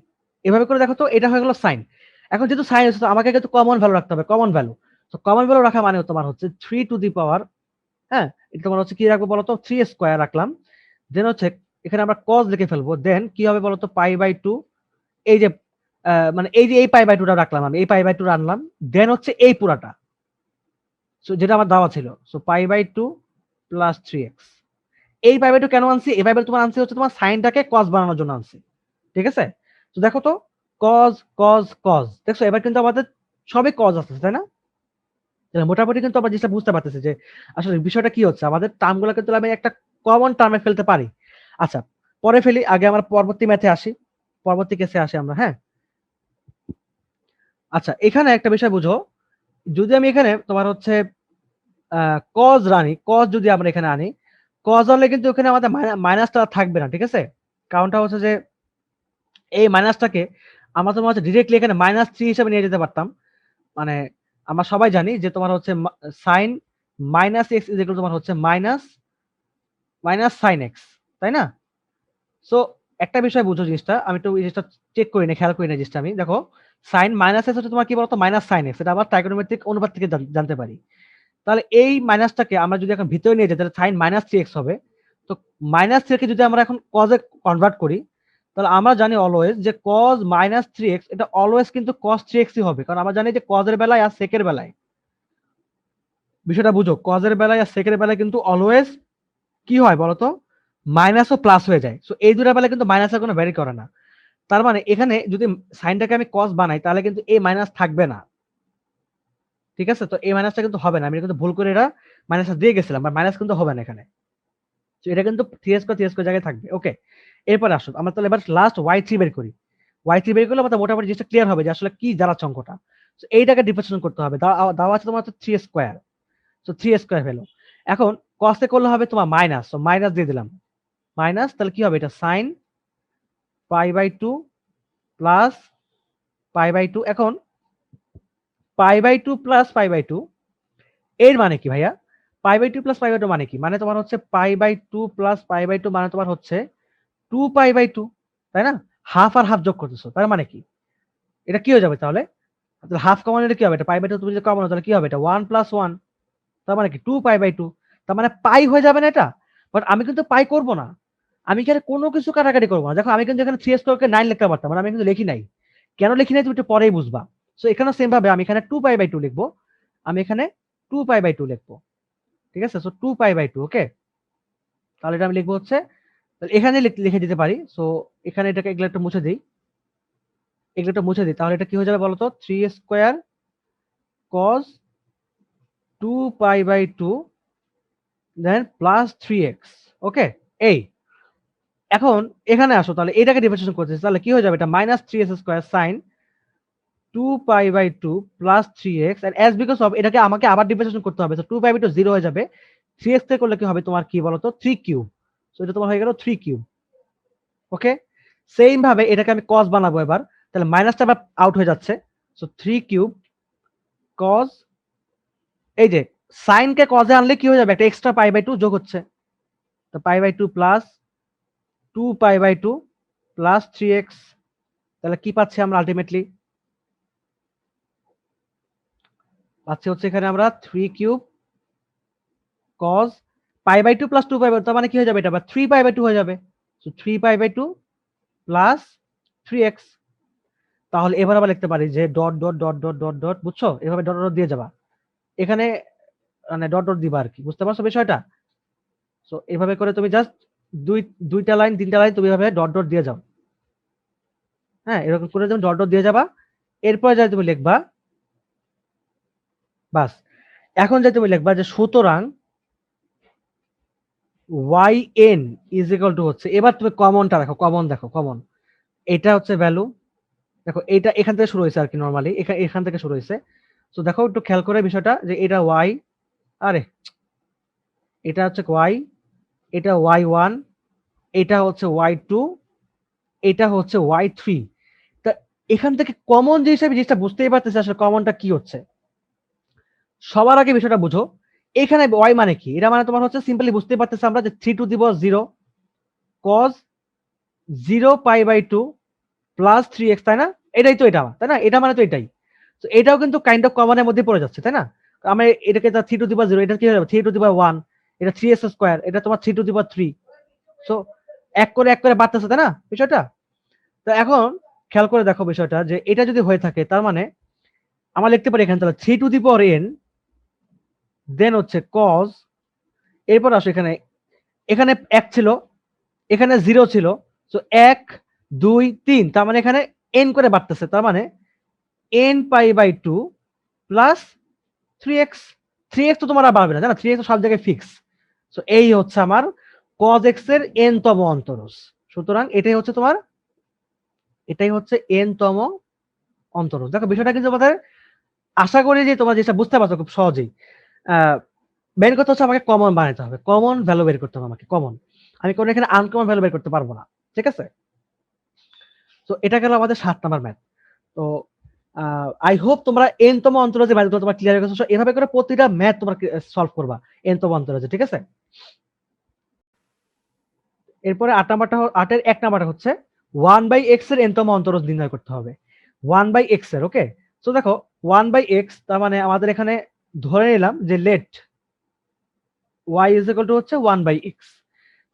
এভাবে করে দেখো তো, এটা হয়ে গেল সাইন। এখন যেহেতু সাইন আছে, তো আমাকে কিন্তু কমন ভ্যালু রাখতে হবে, কমন ভ্যালু। তো কমন ভ্যালু রাখা মানে তোমার হচ্ছে 3 টু দি পাওয়ার, হ্যাঁ, এটা তোমার হচ্ছে কি রাখবো বলতো, 3 স্কয়ার রাখলাম। দেন হচ্ছে এখানে আমরা cos লিখে ফেলবো। দেন কি হবে বলতো, π/2, এই যে মানে এই যে এই π/2 টা রাখলাম, আমি এই π/2 আনলাম। দেন হচ্ছে এই পুরাটা, সো যেটা আমার দেওয়া ছিল, সো π/2 প্লাস 3x। এই π/2 কেন আনছি, এই π/2 তোমার আনছি হচ্ছে তোমার সাইনটাকে cos বানানোর জন্য আনছি, ঠিক আছে? তো দেখো তো, cos cos cos, দেখছো এবার কিন্তু আমাদের সবই cos আসছে, তাই না? তাহলে মোটামুটি কিন্তু আমরা জিনিসটা বুঝতে পারতেছি যে আসলে বিষয়টা কি হচ্ছে, আমাদের টার্মগুলো কিন্তু আমি একটা কমন টার্মে ফেলতে পারি। আচ্ছা, পরে ফেলি, আগে আমরা পরবর্তী ম্যাথে আসি, পরবর্তী কেসে আসি আমরা, হ্যাঁ। আচ্ছা, এখানে একটা বিষয় বুঝো, যদি আমি এখানে তোমার হচ্ছে cos রানি, cos যদি আমরা এখানে আনি, cos হলে কিন্তু এখানে আমাদের মাইনাসটা থাকবে না, ঠিক আছে? কারণটা হচ্ছে যে এই মাইনাসটাকে আমরা তোমার হচ্ছে ডিরেক্টলি এখানে -3 হিসেবে নিয়ে যেতে পারতাম। মানে আমরা সবাই জানি যে তোমার হচ্ছে sin -x তোমার হচ্ছে মাইনাস মাইনাস sin x, তাই না? সো একটা বিষয় বুঝো জিনিসটা, আমি একটু এই জিনিসটা চেক করি না, খেয়াল করি না জিনিসটা আমি। দেখো sin -x হচ্ছে তোমার কি বলতো, মাইনাস sin x, এটা আবার ট্রাইগোনোমেট্রিক অনুপাত থেকে জানতে পারি। তাহলে এই মাইনাসটাকে আমরা যদি এখন ভিতরে নিয়ে যাই, তাহলে sin -3x হবে। তো -3 কে যদি আমরা এখন cos এ কনভার্ট করি, তাহলে আমরা জানি অলওয়েজ যে cos -3x এটা অলওয়েজ কিন্তু cos 3x ই হবে, কারণ আমরা জানি যে cos এর বেলায় আর sec এর বেলায়, বিষয়টা বুঝো, cos এর বেলায় আর sec এর বেলায় কিন্তু অলওয়েজ কি হয় বলতো, মাইনাস ও প্লাস হয়ে যায়। সো এই দুটার বেলায় কিন্তু মাইনাসের কোনো ভ্যারি করে না। তার মানে এখানে যদি সাইনটাকে আমি cos বানাই, তাহলে কিন্তু এই মাইনাস থাকবে না। ঠিক আছে, তো এই মাইনাসটা কিন্তু হবে না, আমি কিন্তু ভুল করে এটা মাইনাসটা দিয়ে গেছিলাম, বা মাইনাস কিন্তু হবে না এখানে। তো এটা কিন্তু থ্রি স্কোয়ার জায়গায় থাকবে। ওকে, এরপর আসো আমরা তাহলে এবার লাস্ট y3 বের করি। y3 বের করলে আমাদের মোটামুটি জিনিসটা ক্লিয়ার হবে যে আসলে কি দাঁড়াচ্ছে অঙ্কটা। তো এইটাকে ডিফারেন্সিয়েশন করতে হবে, দেওয়া আছে তোমার হচ্ছে 3 স্কোয়ার, তো 3 স্কোয়ার হলো। এখন কসে করলে হবে তোমার মাইনাস, তো মাইনাস দিয়ে দিলাম, মাইনাস তাহলে কি হবে, এটা সাইন π/2 প্লাস π/2। এখন π/2 প্লাস π/2 এর মানে কি ভাইয়া? π/2 প্লাস π/2 মানে কি? মানে তোমার হচ্ছে π/2 প্লাস π/2 মানে তোমার হচ্ছে 2π/2, তাই না? হাফ আর হাফ যোগ করতেছো, তার মানে কি? এটা কি হয়ে যাবে তাহলে? হাফ কমন নিলে কি হবে? এটা π/2 তুমি যদি কমন নাও তাহলে কি হবে? এটা 1 প্লাস 1, তার মানে কি 2π/2, তার মানে পাই হয়ে যাবে না এটা? বাট আমি কিন্তু পাই করব না, আমি এখানে কোনো কিছু কাটাকাটি করবো না। দেখো আমি কিন্তু এখানে 3 স্কোয়ারকে 9 লিখতে পারতাম, মানে আমি কিন্তু লিখি নাই। কেন লিখি নাই তুমি একটু পরেই বুঝবা। সো এখানে সেম ভাবে আমি এখানে 2π/2 লিখবো, আমি এখানে 2π/2 লিখবো, ঠিক আছে? সো 2π/2, ওকে। তাহলে এটা আমি লিখবো হচ্ছে, তাহলে এখানে লিখে দিতে পারি। সো এখানে এটাকে এগুলো একটু মুছে দিই, এগুলো একটু মুছে দিই, তাহলে এটা কি হয়ে যাবে বলতো? 3 স্কোয়ার cos 2π/2 দেন প্লাস 3x, ওকে। এই এখন এখানে আসো, তাহলে এটাকে ডিফারেন্সিয়েশন করতেছি, তাহলে কি হয়ে যাবে? এটা minus 3s square sine 2π/2 plus 3x, and as because of এটাকে আমাকে আবার ডিফারেন্সিয়েশন করতে হবে, তো 2π/2 0 হয়ে যাবে, 3x থেকে করলে কি হবে তোমার, কি বলতো, 3 কিউব। সো এটা তোমার হয়ে গেল 3 কিউব, ওকে। সেম ভাবে এটাকে আমি cos বানাবো এবার, তাহলে মাইনাসটা আবার আউট হয়ে যাচ্ছে। সো 3 কিউব cos, এই যে সাইন কে cos এ আনলে কি হয়ে যাবে, একটা এক্সট্রা π/2 যোগ হচ্ছে, তো π/2 প্লাস 2π/2 প্লাস 3x, তাহলে কি পাচ্ছি আমরা আলটিমেটলি? পাচ্ছি হচ্ছে এখানে আমরা 3 কিউব cos π/2 প্লাস 2π/2, তার মানে কি হয়ে যাবে, এটা আবার 3π/2 হয়ে যাবে। So 3π/2 plus 3x। তাহলে এবার আবার লিখতে পারি যে dot dot dot dot dot dot, বুঝছো? এভাবে ডট ডট দিয়ে যাবা এখানে, মানে ডট ডট দিবা আর কি, বুঝতে পারছো বিষয়টা? সো এভাবে করে তুমি জাস্ট দুইটা লাইন তিনটা লাইন তুমি এভাবে ডট ডট দিয়ে যাও, হ্যাঁ, এরকম করে তুমি ডট ডট দিয়ে যাবা। এরপরে যাই তুমি লিখবা, বাস। এখন যাই তুমি লিখবা যে সুতরাং yn ইজ ইকুয়াল টু হচ্ছে, এবার তুমি কমনটা রাখো, কমন দেখো, কমন এটা হচ্ছে ভ্যালু, দেখো এটা এখান থেকে শুরু হয়েছে আর কি, নরমালি এখান থেকে শুরু হয়েছে। তো দেখো একটু খেয়াল করে বিষয়টা, যে এটা y, আরে এটা হচ্ছে y, এটা y1, এটা হচ্ছে y2, এটা হচ্ছে y3। তা এখান থেকে কমন যে হিসাবে জিনিসটা বুঝতেই পারতেছে আসলে কমনটা কি হচ্ছে। সবার আগে বিষয়টা বুঝো, এখানে y মানে কি? এটা মানে তোমার হচ্ছে সিম্পলি বুঝতে পারতেছে আমরা যে 3 to the power 0 cos 0π/2 plus 3x, তাই না? এটাই তো, এটা তাই না? এটা মানে তো এটাই। তো এটাও কিন্তু কাইন্ড অফ কমনের মধ্যে পড়ে যাচ্ছে, তাই না? আমরা এটাকে 3 টু দি পাওয়ার 0, এটা কি হয়ে যাবে 3 টু দি পাওয়ার 1, এটা 3s স্কয়ার, এটা তোমার 3 টু দি পাওয়ার 3। সো এক করে বাড়তেছে, তাই না বিষয়টা? তো এখন খেয়াল করে দেখো বিষয়টা, যে এটা যদি হয়ে থাকে তার মানে আমরা লিখতে পারি এখানে তাহলে 3 to the power n, then হচ্ছে cos, এরপর আসো এখানে, এখানে 1 ছিল, এখানে 0 ছিল, সো 1 2 3, তার মানে এখানে n করে বাড়তেছে, তার মানে nπ/2 প্লাস 3x। 3x তো তোমার আর বাড়বে না, জানো, 3x তো সব জায়গায় ফিক্স। সো এই হচ্ছে আমার cos x এর n তম অন্তরজ। সুতরাং এটাই হচ্ছে তোমার, এটাই হচ্ছে n তম অন্তরজ। দেখো বিষয়টা কিন্তু আমাদের, আশা করি যে তোমরা যেটা বুঝতে পারছো খুব সহজেই। মেন কথা হচ্ছে আমাকে কমন বানাতে হবে, কমন ভ্যালু বের করতে হবে আমাকে, কমন। আমি কোনো এখানে আনকমন ভ্যালু বের করতে পারবো না, ঠিক আছে? তো এটা গেল আমাদের 7 নাম্বার ম্যাথ। তো আই হোপ তোমরা n তম অন্তরজে ম্যাথগুলো তোমরা ক্লিয়ার হয়ে গেছো। এভাবে করে প্রতিটা ম্যাথ তোমরা সলভ করবা n তম অন্তরজে, ঠিক আছে? এরপরে 8 নাম্বারটা, 8 এর 1 নাম্বারটা হচ্ছে 1/x এর n তম অন্তরজ নির্ণয় করতে হবে। 1/x এর, ওকে। সো দেখো 1/x, তার মানে আমাদের এখানে ধরে নিলাম যে let y is equal to হচ্ছে 1/x।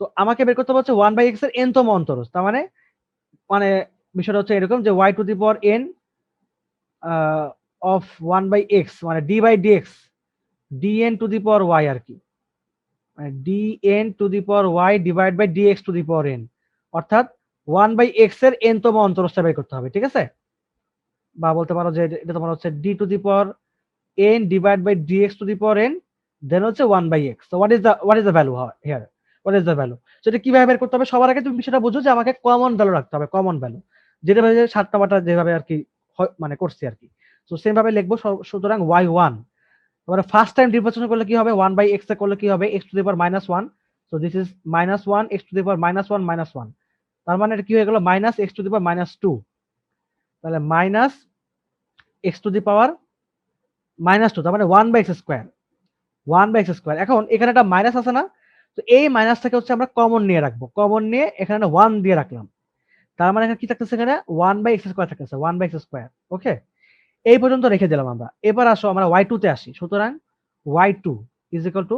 তো আমাকে বের করতে হবে হচ্ছে 1/x এর n তম অন্তরজ, তার মানে মানে বিষয়টা হচ্ছে এরকম যে y to the power n of 1/x, মানে d/dx dn to the power y আর কি, মানে dn to the power y divide by dx to the power n, অর্থাৎ 1/x এর n তম অন্তরজটা বের করতে হবে, ঠিক আছে? বা বলতে পারো যে এটা তোমার হচ্ছে d to the power n divide by dx to the power n then হচ্ছে 1/x। So what is the value here, what is the value? সেটা কিভাবে বের করতে হবে? সবার আগে তুমি বিষয়টা বুঝো যে আমাকে কমন ভ্যালু রাখতে হবে, কমন ভ্যালু, যেটা ভাবে সাতটা বাটা যেভাবে আর কি মানে করছি আর কি। সো সেম ভাবে লিখবো। সুতরাং y1, এবারে ফার্স্ট টাইম ডিফারেন্সিয়েশন করলে কি হবে? 1/x এ করলে কি হবে? x to the power -1। So this is -1 x to the power -1 -1, তার মানে এটা কি হয়ে গেল? -x to the power -2। তাহলে -x টু দি পাওয়ার -2, তার মানে 1/x স্কয়ার, 1/x স্কয়ার। এখন এখানে একটা মাইনাস আছে না? তো এই মাইনাসটাকে হচ্ছে আমরা কমন নিয়ে রাখবো, কমন নিয়ে এখানে 1 দিয়ে রাখলাম। তার মানে এখানে কি থাকতেছে? এখানে 1/x স্কয়ার থাকতেছে, 1/x স্কয়ার। ওকে, এই পর্যন্ত রেখে দিলাম আমরা। এবার আসো আমরা y2 তে আসি। সুতরাং y2 ইজ ইকুয়াল টু,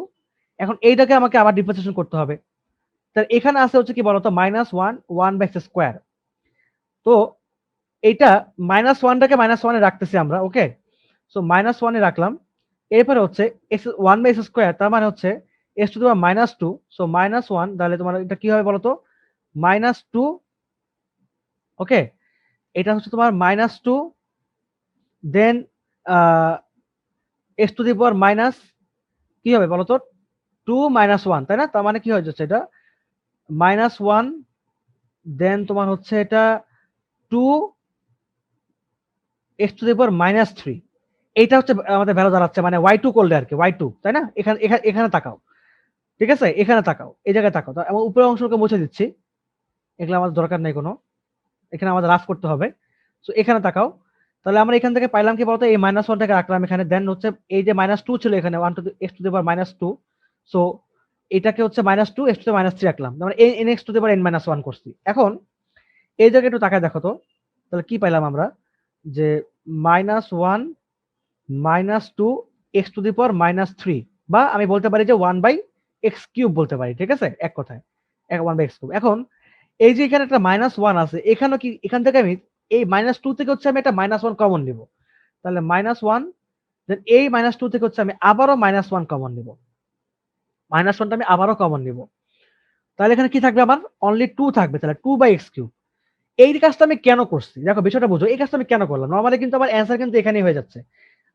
এখন এইটাকে আমাকে আবার ডিফারেন্সিয়েশন করতে হবে। তাহলে এখানে আছে হচ্ছে কি বলতো? -1 1/x স্কয়ার। তো এইটা -1টাকে -1 এ রাখতেছি আমরা। ওকে, সো -1 এ রাখলাম। এরপরে হচ্ছে x 1/x স্কয়ার, তার মানে হচ্ছে x to the power -2। So -1, তাহলে তোমার এটা কি হবে বলতো? -2। ওকে, এটা হচ্ছে তোমার -2 then x to the power minus কি হবে বলতো? 2 -1, তাই না? তার মানে কি হয়ে যাচ্ছে? এটা -1 দেন তোমার হচ্ছে এটা 2 x টু দি পাওয়ার -3। এইটা হচ্ছে আমাদের ভ্যালু দাঁড়াচ্ছে, মানে y2 করলে আর কি, y2, তাই না? এখানে এখানে এখানে তাকাও, ঠিক আছে? এখানে তাকাও, এই জায়গায় তাকাও। এবং উপরের অংশকে মুছে দিচ্ছি, এগুলো আমাদের দরকার নেই কোনো, এখানে আমাদের রাফ করতে হবে। সো এখানে তাকাও। তাহলে আমরা এখান থেকে পাইলাম কি বলতো? এই -1টাকে রাখলাম এখানে, দেন হচ্ছে এই যে -2 ছিল এখানে 1 to x to the power -2। So এটাকে হচ্ছে -2 x টু দি -3 রাখলাম, মানে n x to the power n-1 করছি। এখন এই জায়গায় একটু তাকায় দেখো তো, তাহলে কি পাইলাম আমরা? যে -1 -2 x টু দি পাওয়ার -3, বা আমি বলতে পারি যে 1/x³ বলতে পারি, ঠিক আছে? এক কথায় 1/x³। এখন এই যে এখানে একটা -1 আছে, এখানেও কি, এখান থেকে আমি এই -2 থেকে হচ্ছে আমি একটা -1 কমন নিব। তাহলে -1 দেন এই -2 থেকে হচ্ছে আমি আবারও -1 কমন নিব, -1টা আমি আবারও কমন নিব। তাহলে এখানে কি থাকবে? আমার অনলি 2 থাকবে। তাহলে 2/x³। এই কাজটা আমি কেন করছি? দেখো বিষয়টা বুঝো, এই কাজটা আমি কেন করলাম? নরমালি কিন্তু আমার অ্যান্সার কিন্তু এখানেই হয়ে যাচ্ছে।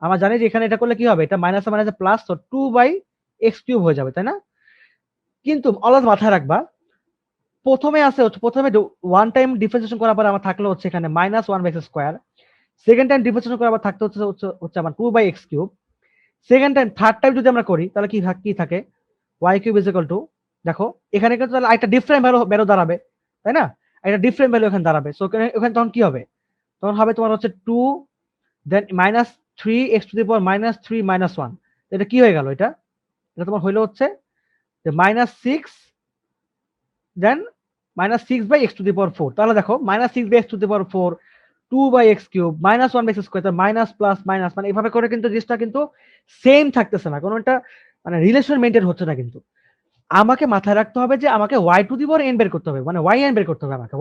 আমরা জানি যে এখানে এটা করলে কি হবে? এটা মাইনাসে মাইনাসে প্লাস, তো 2/x³ হয়ে যাবে, তাই না? কিন্তু অলওয়েজ মাথায় রাখবা, প্রথমে আছে হচ্ছে, প্রথমে ওয়ান টাইম ডিফারেন্সিয়েশন করার পরে আমার থাকলো হচ্ছে এখানে -1/x²। সেকেন্ড টাইম ডিফারেন্সিয়েশন করার পর থাকতে হচ্ছে হচ্ছে আমার 2/x³। Second time, third time যদি আমরা করি তাহলে কি থাকে? y³ ইজ ইকুয়াল টু, দেখো এখানে কিন্তু তাহলে একটা ডিফারেন্ট ভ্যালু দাঁড়াবে, তাই না? একটা ডিফারেন্ট ভ্যালু এখানে দাঁড়াবে। সো ওখানে তখন কি হবে? তখন হবে তোমার হচ্ছে 2 দেন -3 x টু দি পাওয়ার -3 -1। এটা কি হয়ে গেল? এটা এটা তোমার হইলো হচ্ছে যে -6 দেন -6/x টু দি পাওয়ার 4। তাহলে দেখো -6/x to the power 4, 2/x³ -1/x², তার মাইনাস প্লাস মাইনাস, মানে এভাবে করে কিন্তু জিনিসটা কিন্তু সেম থাকতেছে না, কোনো একটা মানে রিলেশন মেইনটেইন হচ্ছে না। কিন্তু আমাকে মাথায় রাখতে হবে যে আমাকে y to the power n বের করতে হবে, মানে yn বের করতে হবে আমাকে,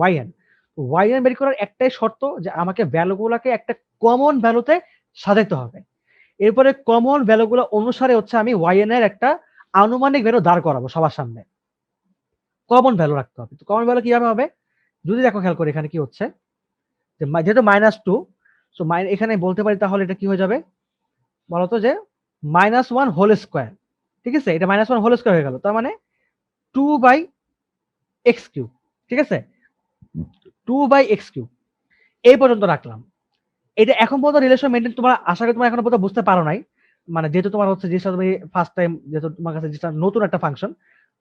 yn বের করার একটাই শর্ত যে আমাকে ভ্যালুগুলোকে একটা কমন ভ্যালুতে সাজাইতে হবে। এরপরে কমন ভ্যালুগুলো অনুসারে হচ্ছে আমি yn এর একটা আনুমানিক ভ্যালু দাঁড় করাবো সবার সামনে। কমন ভ্যালু রাখতে হবে। তো কমন ভ্যালু কিভাবে হবে? যদি দেখো খেয়াল করে এখানে কি হচ্ছে, যে যেহেতু -2, সো এখানে বলতে পারি তাহলে এটা কি হয়ে যাবে বলতো? যে -1 হোল স্কয়ার, ঠিক আছে? এটা -1 হোল স্কয়ার হয়ে গেল, তার মানে 2/x³, ঠিক আছে? 2/x³ এই পর্যন্ত রাখলাম। এটা এখন পর্যন্ত রিলেশন মেইনটেইন তোমরা আশা করি তোমরা এখনো পর্যন্ত বুঝতে পারো নাই, মানে যেহেতু তোমার হচ্ছে জিনিসটা তুমি ফার্স্ট টাইম, যেহেতু তোমার কাছে জিনিসটা নতুন একটা ফাংশন,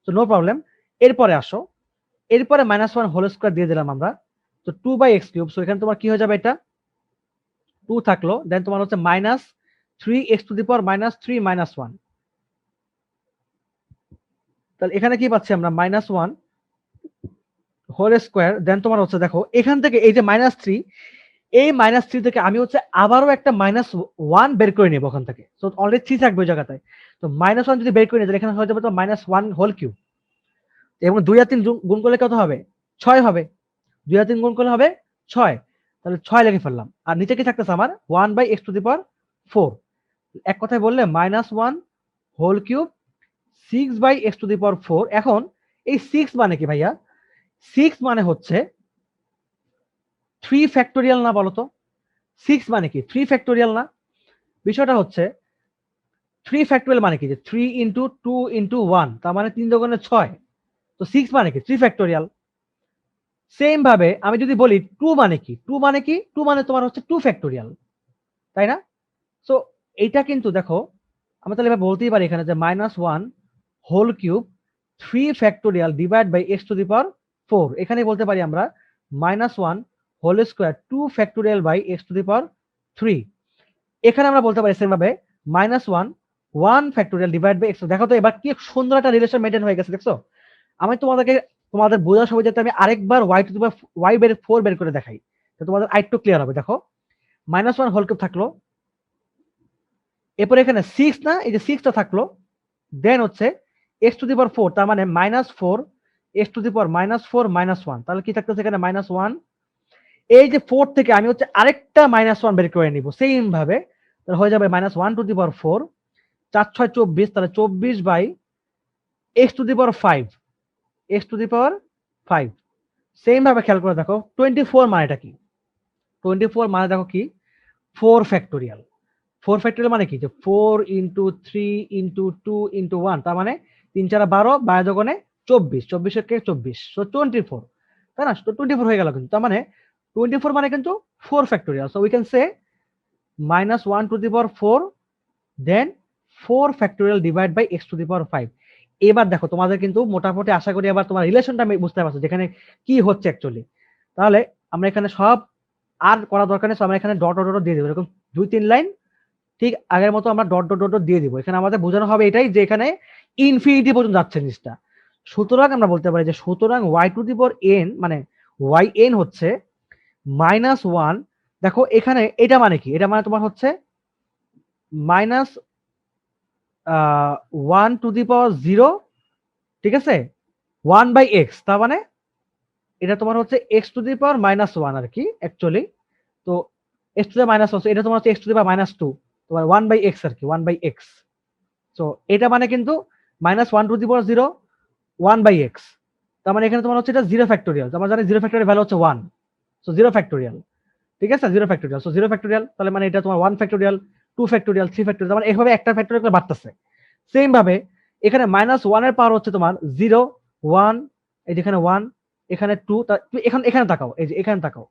তো নো প্রবলেম। এরপরে আসো, এরপরে -1 হোল স্কয়ার দিয়ে দিলাম আমরা, তো 2/x³। সো এখানে তোমার কি হয়ে যাবে? এটা 2 থাকলো, দেন তোমার হচ্ছে -3 x টু দি পাওয়ার -3 -1। তাহলে এখানে কি পাচ্ছি আমরা? -1 হোল স্কয়ার, দেন তোমার হচ্ছে দেখো এখান থেকে এই যে -3, এই -3 থেকে আমি হচ্ছে আবারও একটা -1 বের করে নিব ওখান থেকে। সো অলরেডি 3 থাকবে ওই জায়গাটায়। তো -1 যদি বের করে নিই তাহলে এখানে হয়ে যাবে তো -1 হোল কিউব, এবং 2 আর 3 গুণ করলে কত হবে? 6 হবে। 2 আর 3 গুণ করলে হবে 6। তাহলে 6 লিখে ফেললাম। আর নিচে কি থাকতেছে আমার? 1/x two the power 4। এক কথায় বললে -1 whole cube 6/x to the power 4। এখন এই 6 মানে কি ভাইয়া? 6 মানে হচ্ছে 3 ফ্যাক্টোরিয়াল না বলতো? 6 মানে কি 3 ফ্যাক্টোরিয়াল না? বিষয়টা হচ্ছে 3 ফ্যাক্টোরিয়াল মানে কি, যে 3 ইন্টু 2 ইন্টু 1, তার মানে 3 দুগুণে 6। তো 6 মানে কি 3 ফ্যাক্টোরিয়াল। সেম ভাবে আমি যদি বলি 2 মানে কি, 2 মানে কি, 2 মানে তোমার হচ্ছে 2 ফ্যাক্টোরিয়াল, তাই না? সো এইটা কিন্তু দেখো, আমরা তাহলে এবার বলতেই পারি এখানে যে -1 whole cube 3 factorial divide by x to the power 4। এখানে বলতে পারি আমরা -1 whole square 2 factorial by x to the power 3। এখানে আমরা বলতে পারি সেম ভাবে -1 1 ফ্যাক্টোরিয়াল ডিভাইড বাই x। দেখো তো এবার কি সুন্দর একটা রিলেশন মেইনটেইন হয়ে গেছে, দেখছো? আমি তোমাদের বোঝার সময় যাতে আমি আরেকবার y to the power y বের 4 বের করে দেখাই, তো তোমাদের আরেকটু ক্লিয়ার হবে। দেখো -1 হোল কিউব থাকলো, এরপর এখানে 6 না, এই যে 6টা থাকলো, দেন হচ্ছে x টু দি পাওয়ার 4, তার মানে -4 x টু দি পাওয়ার -4 -1, তাহলে কি থাকতেছে এখানে -1। এই যে 4 থেকে আমি হচ্ছে আরেকটা -1 বের করে নিব সেম ভাবে, তাহলে হয়ে যাবে -1 টু দি পাওয়ার 4, 4 6 24, তাহলে 24 by x to the power 5, x to the power 5। Same ভাবে খেয়াল করে দেখো 24 মানেটা কি, 24 মানে দেখো কি 4 ফ্যাক্টোরিয়াল। 4 ফ্যাক্টোরিয়াল মানে কি, যে 4 ইন্টু 3 ইন্টু 2 ইন্টু 1, তার মানে 3 4 12, 12 দোকানে 24, 24 এর কে 24, সো 24, তাই না? তো 24 হয়ে গেল কিন্তু, তার মানে 24 মানে কিন্তু 4 factorial. So we can say -1 to the power 4 then 4 factorial divide by x to the power 5। এবার দেখো তোমাদের কিন্তু মোটামুটি আশা করি এবার তোমার রিলেশনটা আমি বুঝতে পারছো যেখানে কি হচ্ছে অ্যাকচুয়ালি। তাহলে আমরা এখানে সব আর করা দরকার নেই, আমরা এখানে ডট ডট ডট দিয়ে দেবো, এরকম 2 3 লাইন ঠিক আগের মতো আমরা ডট ডট ডট দিয়ে দিব। এখানে আমাদের বোঝানো হবে এটাই যে এখানে ইনফিনিটি পর্যন্ত যাচ্ছে জিনিসটা। সুতরাং আমরা বলতে পারি যে সুতরাং y to the power n মানে yn হচ্ছে -1। দেখো এখানে এটা মানে কি, এটা মানে তোমার হচ্ছে -1 টু দি পাওয়ার 0, ঠিক আছে, 1 বাই x, তার মানে এটা তোমার হচ্ছে x টু দি পাওয়ার -1 আর কি অ্যাকচুয়ালি। তো x টু দি -1, এটা তোমার হচ্ছে x টু দি পাওয়ার -2, তোমার 1 বাই x আর কি, 1 বাই x। সো এটা মানে কিন্তু -1 to the power 0, 1 by x, তার মানে এখানে তোমার হচ্ছে এটা 0 ফ্যাক্টোরিয়াল। আমরা জানি 0 ফ্যাক্টোরিয়াল ভ্যালু হচ্ছে 1, সো 0 ফ্যাক্টোরিয়াল, ঠিক আছে, 0 ফ্যাক্টোরিয়াল। সো 0 ফ্যাক্টোরিয়াল, তাহলে মানে এটা তোমার 1 ফ্যাক্টোরিয়াল, 2 ফ্যাক্টোরিয়াল, 3 ফ্যাক্টোরিয়াল, মানে এভাবে একটা ফ্যাক্টোরিয়াল করে বাড়তেছে। সেম ভাবে এখানে -1 এর পাওয়ার হচ্ছে তোমার 0 1, এই যেখানে 1, এখানে 2, তুমি এখানে এখানে তাকাও, এই যে এখানে তাকাও,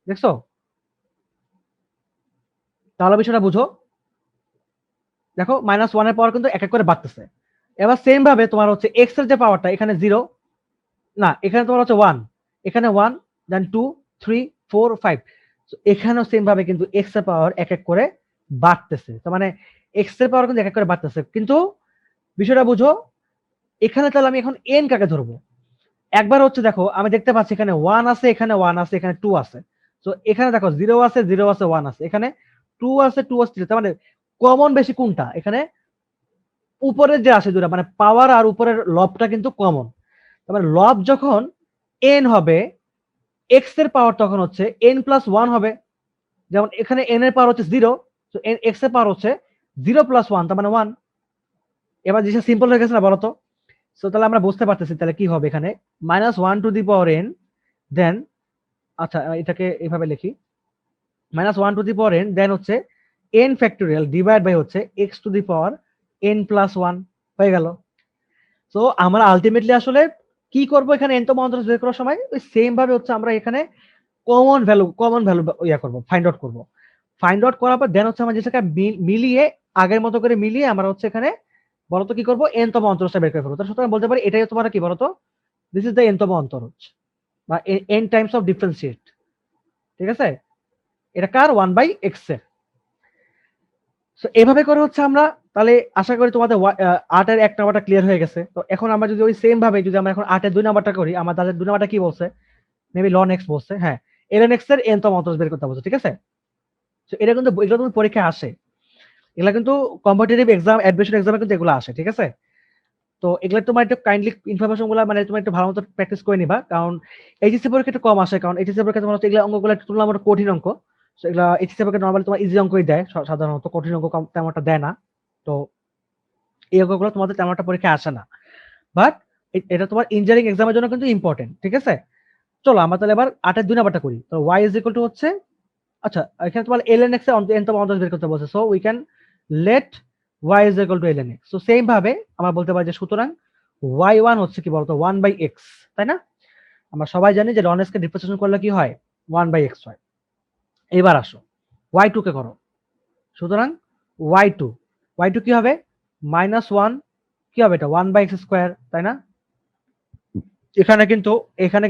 দেখছো? তাহলে বিষয়টা বুঝো। দেখো -1 এর পাওয়ার কিন্তু এক এক করে বাড়তেছে। এবার সেম ভাবে তোমার হচ্ছে x এর যে পাওয়ারটা এখানে 0 না, এখানে তোমার হচ্ছে 1, এখানে 1 দেন 2 3 4 5। এখানেও সেম ভাবে কিন্তু x এর পাওয়ার এক এক করে বাড়তেছে, তার মানে x এর পাওয়ার কিন্তু এক এক করে বাড়তেছে। কিন্তু বিষয়টা বুঝো, এখানে তাহলে আমি এখন n কাকে ধরবো? একবার হচ্ছে দেখো আমি দেখতে পাচ্ছি এখানে 1 আছে, এখানে 1 আছে, এখানে 2 আছে। তো এখানে দেখো 0 আছে 0 আছে 1 আছে, এখানে 2 আছে 2 আছে, তার মানে কমন বেশি কোনটা? এখানে উপরের যে আসে দুটা, মানে পাওয়ার আর উপরের লবটা কিন্তু কমন। তার মানে লব যখন n হবে, x এর পাওয়ার তখন হচ্ছে n প্লাস 1 হবে। যেমন এখানে n এর পাওয়ার হচ্ছে 0, তো x এর পাওয়ার হচ্ছে 0 প্লাস 1, তার মানে 1। এবার জিনিসটা সিম্পল হয়ে গেছে না বলতো? সো তাহলে আমরা বুঝতে পারতেছি তাহলে কি হবে এখানে -1 টু দি পাওয়ার n দেন, আচ্ছা এটাকে এইভাবে লিখি, -1 to the power n then হচ্ছে n ফ্যাক্টোরিয়াল ডিভাইড বাই হচ্ছে x to the power n plus 1 হয়ে গেল। তো আমরা আলটিমেটলি আসলে কি করব এখানে n তম অন্তরাল বের করার সময় ওই সেম ভাবে হচ্ছে আমরা এখানে কমন ভ্যালু ইয়া করব, ফাইন্ড আউট করব। ফাইন্ড আউট করার পর দেন হচ্ছে আমরা যেটাকে মিলিয়ে আগের মতো করে মিলিয়ে আমরা হচ্ছে এখানে বলতো কি করব, n তম অন্তরজটা বের করে ফেলবো। তাহলে সুতরাং বলতে পারি এটাই তোমার কি বলতো, দিস ইজ দ্য n তম অন্তরজ বা n টাইমস অফ ডিফারেন্সিয়েট, ঠিক আছে? এটা কার 1 বাই x এর। সো এভাবে করে হচ্ছে আমরা, তাহলে আশা করি তোমাদের 8 এর 1 নাম্বারটা ক্লিয়ার হয়ে গেছে। তো এখন আমরা যদি ওই সেম ভাবে যদি আমরা এখন 8 এর 2 নাম্বারটা করি, আমার তাদের 2 নাম্বারটা কি বলছে, মেবি ln x বলছে, হ্যাঁ ln x এর n তম অন্তরজ বের করতে বলছে, ঠিক আছে? তো এটা কিন্তু এগুলো তুমি পরীক্ষায় আসে, এগুলা কিন্তু কম্পিটিটিভ এক্সাম অ্যাডমিশন এক্সামে কিন্তু এগুলো আসে, ঠিক আছে? তো এগুলো তোমার একটু কাইন্ডলি ইনফরমেশন গুলো মানে তুমি একটু ভালো মতো প্র্যাকটিস করে নিবা, কারণ এইচএসসি পরীক্ষা একটু কম আসে, কারণ এইচএসসি পরীক্ষা তোমার হচ্ছে এগুলো অঙ্কগুলো একটু তুলনামূলক কঠিন অঙ্ক। তো এগুলো এইচএসসি পরীক্ষা নরমালি তোমার ইজি অঙ্কই দেয় সাধারণত, কঠিন অঙ্ক তেমন একটা দেয় না। তো এই অঙ্কগুলো তোমাদের তেমন একটা পরীক্ষা আসে না, বাট এটা তোমার ইঞ্জিনিয়ারিং এক্সামের জন্য কিন্তু ইম্পর্টেন্ট, ঠিক আছে? চলো আমরা তাহলে এবার 8 এর 2 নাম্বারটা করি। তো y ইজ ইকুয়াল টু হচ্ছে, আচ্ছা এখানে তোমার ln x এর n তম অন্তরজ বের করতে বলছে, so we can late y is equal two ln x। So same ভাবে আমরা বলতে পারি যে সুতরাং y1 হচ্ছে কি বলতো 1/x, তাই না? আমরা সবাই জানি যে ln x কে ডিফারেন্সিয়েশন করলে কি হয় 1/x হয়। এবার আসো y2 কে করো। সুতরাং y2 কি হবে -1, কি হবে এটা 1/x স্কয়ার, তাই না? এখানে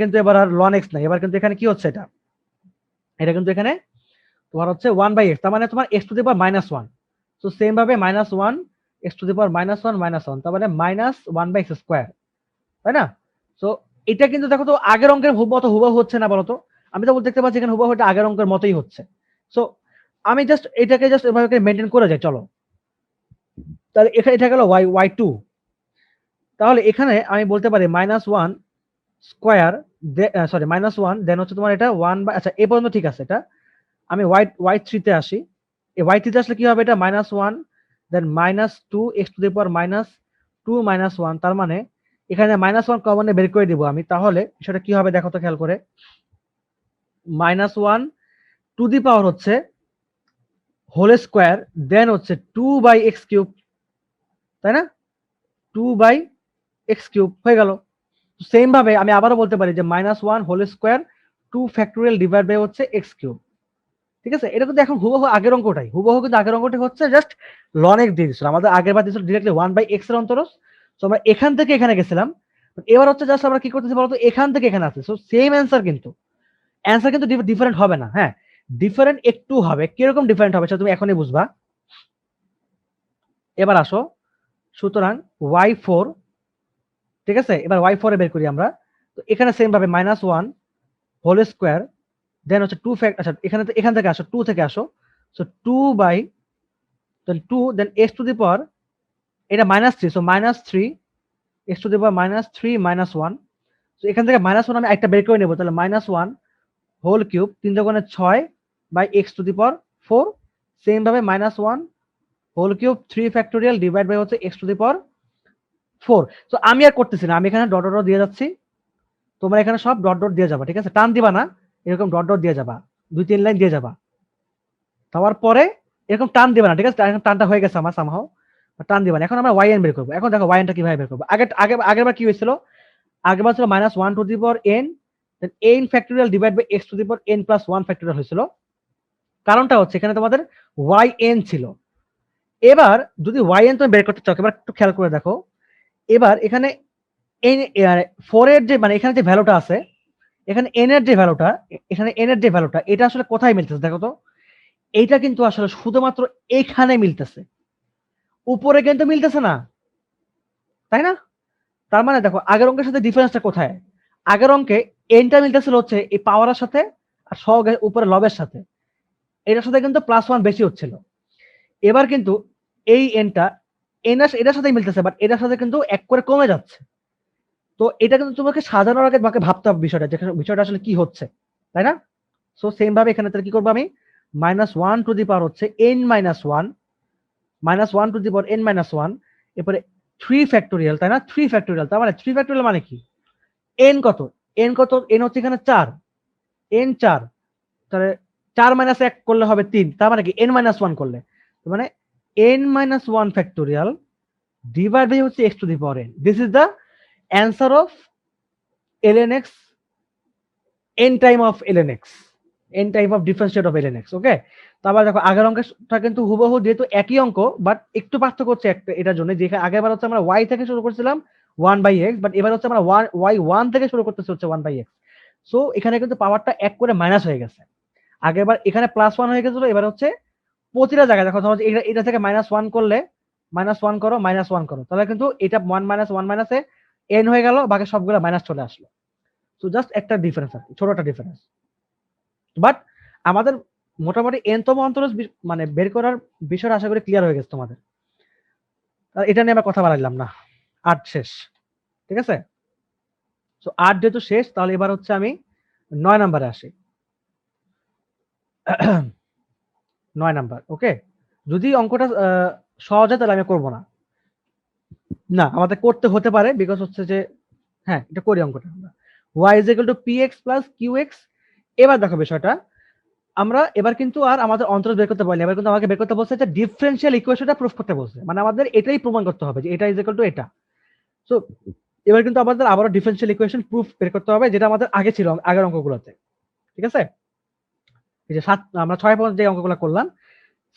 কিন্তু এবার আর ln x নাই, এবার কিন্তু এখানে কি হচ্ছে এটা কিন্তু এখানে তোমার হচ্ছে 1/x, তার মানে তোমার x to the power -1। So same ভাবে -1 x টু দি পাওয়ার -1 তার মানে -1/x স্কয়ার, তাই না? সো এটা কিন্তু দেখো তো আগের অঙ্কের হুবহু হচ্ছে না বলতো? আমি তো দেখতে পাচ্ছি এখানে হুবহু এটা আগের অঙ্কের মতোই হচ্ছে। সো আমি জাস্ট এটাকে এভাবে মেইনটেইন করে যাই, চলো। তাহলে এখানে এটা গেল y2। তাহলে এখানে আমি বলতে পারি -1 স্কয়ার, সরি -1 দেন হচ্ছে তোমার এটা 1 বাই, আচ্ছা এ পর্যন্ত ঠিক আছে। এটা আমি y3 তে আসি। এই y3 তে আসলে কি হবে এটা -1 দেন -2 x টু দি পাওয়ার -2 -1, তার মানে এখানে -1 কমনে বের করে দিব আমি। তাহলে সেটা কি হবে দেখো তো খেয়াল করে, -1 টু দি পাওয়ার হচ্ছে হোল স্কয়ার দেন হচ্ছে 2/x³, তাই না? 2/x³ হয়ে গেল। সেম ভাবে আমি আবারও বলতে পারি যে -1 whole square 2 factorial divide by হচ্ছে x³। ঠিক আছে? এটা কিন্তু এখন হুবহু আগের অঙ্কটাই, হুবহু কিন্তু আগের অঙ্কটাই হচ্ছে, জাস্ট ln x দিয়ে দিছিল। আমাদের আগের বার দিছিল ডিরেক্টলি 1/x এর অন্তরজ। সো আমরা এখান থেকে এখানে গেছিলাম। এবার হচ্ছে জাস্ট আমরা কি করতেছি বলতো, এখান থেকে এখানে আছে। সো সেম অ্যান্সার কিন্তু, ডিফারেন্ট হবে না। হ্যাঁ, ডিফারেন্ট একটু হবে। কিরকম ডিফারেন্ট হবে সেটা তুমি এখনই বুঝবা। এবার আসো, সুতরাং y4, ঠিক আছে? এবার y4 এ বের করি আমরা। তো এখানে সেম ভাবে -1 হোল স্কয়ার দেন হচ্ছে 2 আচ্ছা এখান থেকে আসো, 2 থেকে আসো। So 2 then x to the power এটা -3, so -3 x to the power -3 -1। So এখান থেকে -1 আমি একটা বের করে নেব, তাহলে -1 হোল কিউব 3 দোকানে 6 by x to the power 4। Same ভাবে -1 whole cube 3 factorial divide by হচ্ছে x to the power 4। So আমি আর করতেছি না, আমি এখানে ডট ডট দিয়ে যাচ্ছি। তোমরা এখানে সব ডট ডট দিয়ে যাবা, ঠিক আছে? টান দিবা না, এরকম ডট ডট দিয়ে যাবা, 2-3 লাইন দিয়ে যাবা। তারপর পরে এরকম টান দিবা না, ঠিক আছে? এখন টানটা হয়ে গেছে আমার সামহাও, টান দিবা না। এখন আমরা yn বের করব। এখন দেখো yn টা কিভাবে বের করব। আগেরবার কি হয়েছিল? আগেরবার ছিল -1 to the power n then n factorial divide by x to the power n plus 1 factorial হয়েছিল। কারণটা হচ্ছে এখানে তোমাদের yn ছিল। এবার যদি yn তুমি বের করতে চাও, এবার একটু খেয়াল করে দেখো। এবার এখানে n 4 এর যে মানে এখানে যে ভ্যালুটা আছে, এখানে n এর যে ভ্যালুটা, এটা আসলে কোথায় মিলতেছে দেখো তো। এইটা কিন্তু আসলে শুধুমাত্র এখানে মিলতেছে, উপরে কিন্তু মিলতেছে না, তাই না? তার মানে দেখো আগের অঙ্কের সাথে ডিফারেন্সটা কোথায়? আগের অঙ্কে এনটা মিলতেছিল হচ্ছে এই পাওয়ারের সাথে আর সহগে উপরে লবের সাথে, এটার সাথে কিন্তু +1 বেশি হচ্ছিল। এবার কিন্তু এই এনটা এটার সাথে মিলতেছে, বাট এটার সাথে কিন্তু এক করে কমে যাচ্ছে। তো এটা কিন্তু তোমাকে সাজানোর আগে তোমাকে ভাবতে হবে বিষয়টা, যেখানে বিষয়টা আসলে কি হচ্ছে, তাই না? সো সেম ভাবে এখানে তাহলে কি করবো আমি, -1 টু দি পাওয়ার হচ্ছে n -1 to the power n -1, এরপরে 3 ফ্যাক্টোরিয়াল, তাই না? 3 ফ্যাক্টোরিয়াল, তার মানে 3 ফ্যাক্টোরিয়াল মানে কি, n কত, n হচ্ছে এখানে 4, n 4, তাহলে 4 - 1 করলে হবে 3, তার মানে কি n -1 করলে, তার মানে n -1 ফ্যাক্টোরিয়াল ডিভাইড বাই হচ্ছে x to the power n। This is the answer of ln x, n time of ln x, n type of differentiate of ln x। ওকে, তারপর দেখো আগের অঙ্কটা কিন্তু হুবহু যেহেতু একই অঙ্ক, বাট একটু পার্থক্য হচ্ছে একটা এটার জন্য, যেখানে আগেরবার হচ্ছে আমরা y থেকে শুরু করছিলাম 1/x, বাট এবার হচ্ছে আমরা y1 থেকে শুরু করতেছি হচ্ছে 1/x। সো এখানে কিন্তু পাওয়ারটা এক করে মাইনাস হয়ে গেছে। আগেরবার এখানে +1 হয়ে গেছিল, এবার হচ্ছে প্রতিটা জায়গায় দেখো তোমার এটা থেকে -1 করলে -1 করো -1 করো, তাহলে কিন্তু এটা 1 - 1 মাইনাসে n হয়ে গেল, বাকি সবগুলো মাইনাস চলে আসলো। সো জাস্ট একটা ডিফারেন্স আছে, ছোট একটা ডিফারেন্স। বাট আমাদের মোটামুটি এনতম অন্তরজ মানে বের করার বিষয়টা আশা করি ক্লিয়ার হয়ে গেছে তোমাদের। এটা নিয়ে আমরা কথা বাড়াইলাম না, 8 শেষ, ঠিক আছে? সো 8 যেহেতু শেষ, তাহলে এবার হচ্ছে আমি 9 নম্বরে আসি। 9 নাম্বার, ওকে। যদি অঙ্কটা সহজ হয় তাহলে আমি করবো না, আমাদের করতে হতে পারে, বিকজ হচ্ছে যে হ্যাঁ এটা করি অঙ্কটা আমরা। y = px + qx। এবার দেখো বিষয়টা, আমরা এবার কিন্তু আর আমাদের অন্তর বের করতে বলি, এবার কিন্তু আমাকে বের করতে বলছে যে ডিফারেনশিয়াল ইকুয়েশনটা প্রুফ করতে বলছে, মানে আমাদের এটাই প্রমাণ করতে হবে যে এটা ইজ ইকুয়াল টু এটা। সো এবার কিন্তু আমাদের আবারও ডিফারেনশিয়াল ইকুয়েশন প্রুফ বের করতে হবে, যেটা আমাদের আগে ছিল আগের অঙ্কগুলোতে। ঠিক আছে, এই যে আমরা 6 পর্যন্ত যে অঙ্কগুলো করলাম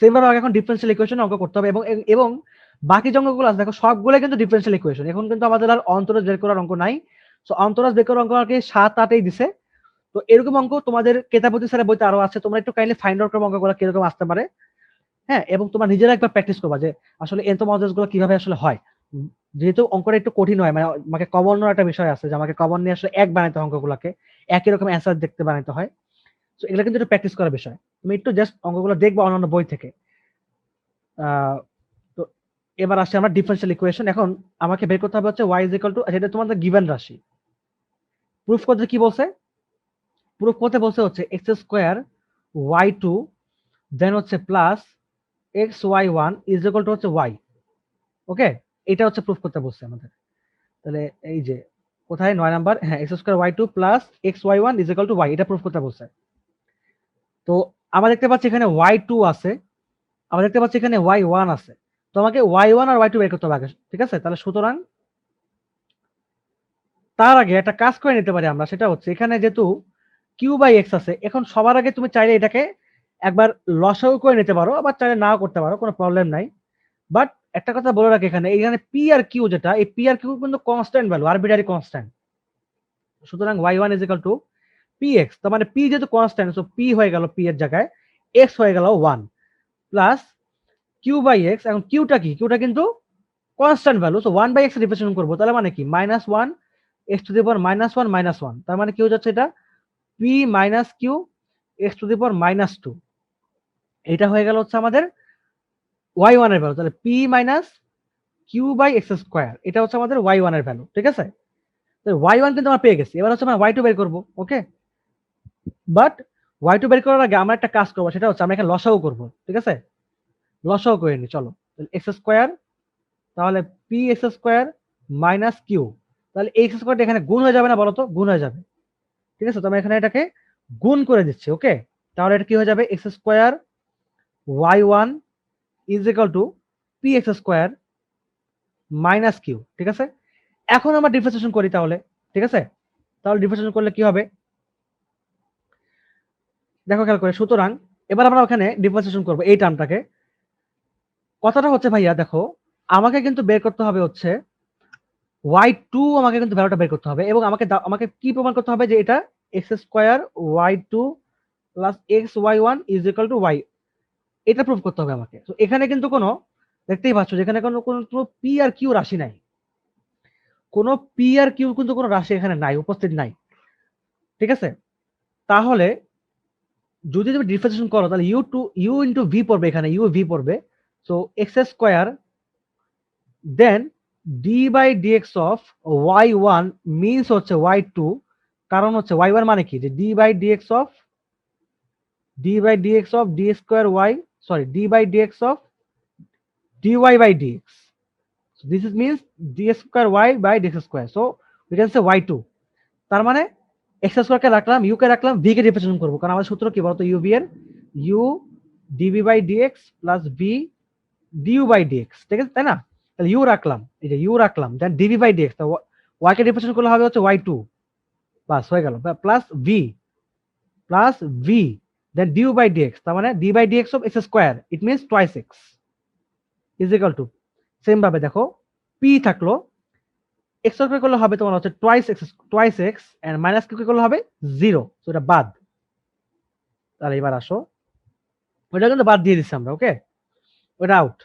সেম ভাবে এখন ডিফারেনশিয়াল ইকুয়েশন অঙ্ক করতে হবে, এবং এবং বাকি যে অঙ্কগুলো আছে দেখো সবগুলো কিন্তু ডিফারেনশিয়াল ইকুয়েশন। এখন কিন্তু আমাদের আর অন্তরজ বের করার অঙ্ক নাই। সো অন্তরজ বের করার অঙ্ক আগে 7-8 দিছে। তো এরকম অঙ্ক তোমাদের কেতাবতী স্যারের বইতে আরো আছে, তোমরা একটু কাইন্ডলি ফাইন্ড আউট করো অঙ্কগুলো কিরকম আসতে পারে। হ্যাঁ, এবং তোমরা নিজেরা একবার প্র্যাকটিস করবা যে আসলে এন্থোমোলজিস গুলো কিভাবে আসলে হয়। যেহেতু অঙ্কটা একটু কঠিন হয়, মানে আমাকে কমন নেওয়ার একটা বিষয় আছে যে আমাকে কমন নিয়ে আসলে এক বানাইতে হয়, অঙ্কগুলোকে একই রকম অ্যান্সার দেখতে বানাইতে হয়। তো এগুলো কিন্তু একটু প্র্যাকটিস করার বিষয়। তুমি একটু জাস্ট অঙ্কগুলো দেখবা অন্যান্য বই থেকে। তো এবার আসছে আমরা ডিফারেনশিয়াল ইকুয়েশন। এখন আমাকে বের করতে হবে হচ্ছে y ইজ ইকুয়াল টু, এটা তোমাদের গিভেন রাশি। প্রুফ করতে কি বলছে? প্রুফ করতে বলছে হচ্ছে x square y two then হচ্ছে plus x y one is equal to হচ্ছে ওয়াই। ওকে, এটা হচ্ছে প্রুফ করতে বলছে আমাদের। তাহলে এই যে কোথায় 9 নাম্বার, হ্যাঁ, x square y two plus x y one is equal to y, এটা প্রুফ করতে বলছে। তো আমরা দেখতে পাচ্ছি এখানে ওয়াই টু আছে, আমরা দেখতে পাচ্ছি এখানে ওয়াই ওয়ান আছে। তো আমাকে ওয়াই ওয়ান আর ওয়াই টু বের করতে হবে আগে। ঠিক আছে, তাহলে সুতরাং তার আগে একটা কাজ করে নিতে পারি আমরা, সেটা হচ্ছে এখানে যেহেতু কিউ বাই এক্স আছে, এখন সবার আগে তুমি চাইলে এটাকে একবার লসাগু করে নিতে পারো, আবার চাইলে নাও করতে পারো, কোনো প্রবলেম নাই। বাট একটা কথা বলে রাখি, এখানে পি আর কিউ যেটা, এই পি আর কিউ কিন্তু কনস্ট্যান্ট ভ্যালু, আরবিটারি কনস্ট্যান্ট। সুতরাং y one is equal to p x, তার মানে পি যেহেতু কনস্ট্যান্ট, সো পি হয়ে গেল পি এর জায়গায় এক্স হয়ে গেল one plus q by x. এখন কিউটা কি? কিউটা কিন্তু constant value, so one by x represent করবো, তাহলে মানে কি minus one x to the power minus one minus one, তার মানে কি হয়ে যাচ্ছে এটা p minus q x to the power minus two. এটা হয়ে গেল হচ্ছে আমাদের ওয়াই ওয়ান এর ভ্যালু, তাহলে p minus q by x square, এটা হচ্ছে আমাদের ওয়াই ওয়ান এর ভ্যালু। ঠিক আছে, ওয়াই ওয়ান কিন্তু আমরা পেয়ে গেছি, এবার হচ্ছে আমরা ওয়াই টু বের করবো। ওকে, বাট ওয়াই টু বের করার আগে আমরা একটা কাজ করবো, সেটা হচ্ছে আমরা এখানে লসাগু করবো। ঠিক আছে, লসাগু করে নি, চলো। এক্স স্কোয়ার, তাহলে p x square minus q, তাহলে এক্স স্কোয়ারটা এখানে গুণ হয়ে যাবে না বলো তো? গুণ হয়ে যাবে। ঠিক আছে, তো আমরা এখানে এটাকে গুণ করে দিচ্ছি। ওকে, তাহলে এটা কি হয়ে যাবে? X square y one is equal to p x square minus q. ঠিক আছে, এখন আমরা ডিফারেন্সিয়েশন করি তাহলে। ঠিক আছে, তাহলে ডিফারেন্সিয়েশন করলে কি হবে দেখো খেয়াল করে। সুতরাং এবার আমরা ওখানে ডিফারেন্সিয়েশন করবো এই টার্মটাকে। কথাটা হচ্ছে ভাইয়া দেখো, আমাকে কিন্তু বের করতে হবে হচ্ছে ওয়াই টু, আমাকে কিন্তু ভ্যালুটা বের করতে হবে, এবং আমাকে আমাকে কি প্রমাণ করতে হবে যে এটা x square y two plus x y one is equal to y, এটা প্রুভ করতে হবে আমাকে। তো এখানে কিন্তু কোনো, দেখতেই পাচ্ছ যেখানে কোনো কোনো পি আর কিউ রাশি নাই, কোনো পি আর কিউ কিন্তু কোনো রাশি এখানে নাই, উপস্থিত নাই। ঠিক আছে, তাহলে যদি তুমি ডিফারেন্সিয়েশন করো তাহলে ইউ ইন্টু ভি পড়বে, এখানে ইউ ভি পড়বে। So x square then d by dx of y one means হচ্ছে ওয়াই টু, কারণ হচ্ছে ওয়াই ওয়ান মানে কি, যে d by dx of d square y, sorry d by dx of dy by dx. So this is means d square y by dx square. So we can say y2. তার মানে x square কে রাখলাম, u কে রাখলাম, v কে represent করব, কারণ আমাদের সূত্র কি বলতো, uv এর u dv by dx plus v du by dx। ঠিক আছে, তাই না? তাহলে u রাখলাম, এই যে u রাখলাম, দেন dv by dx, তো y কে রিপ্রেজেন্ট করলে হবে হচ্ছে y2, বাস হয়ে গেল, plus v then du by dx, তার মানে d by dx of x square, it means twice x is equal to, same ভাবে দেখো পি থাকলো, এক্স স্কয়ার করলে হবে তোমার হচ্ছে twice x and minus q করলে হবে 0, তো এটা বাদ। তাহলে এবার আসো, ওটা কিন্তু বাদ দিয়ে দিচ্ছি আমরা। ওকে, ওটা আউট।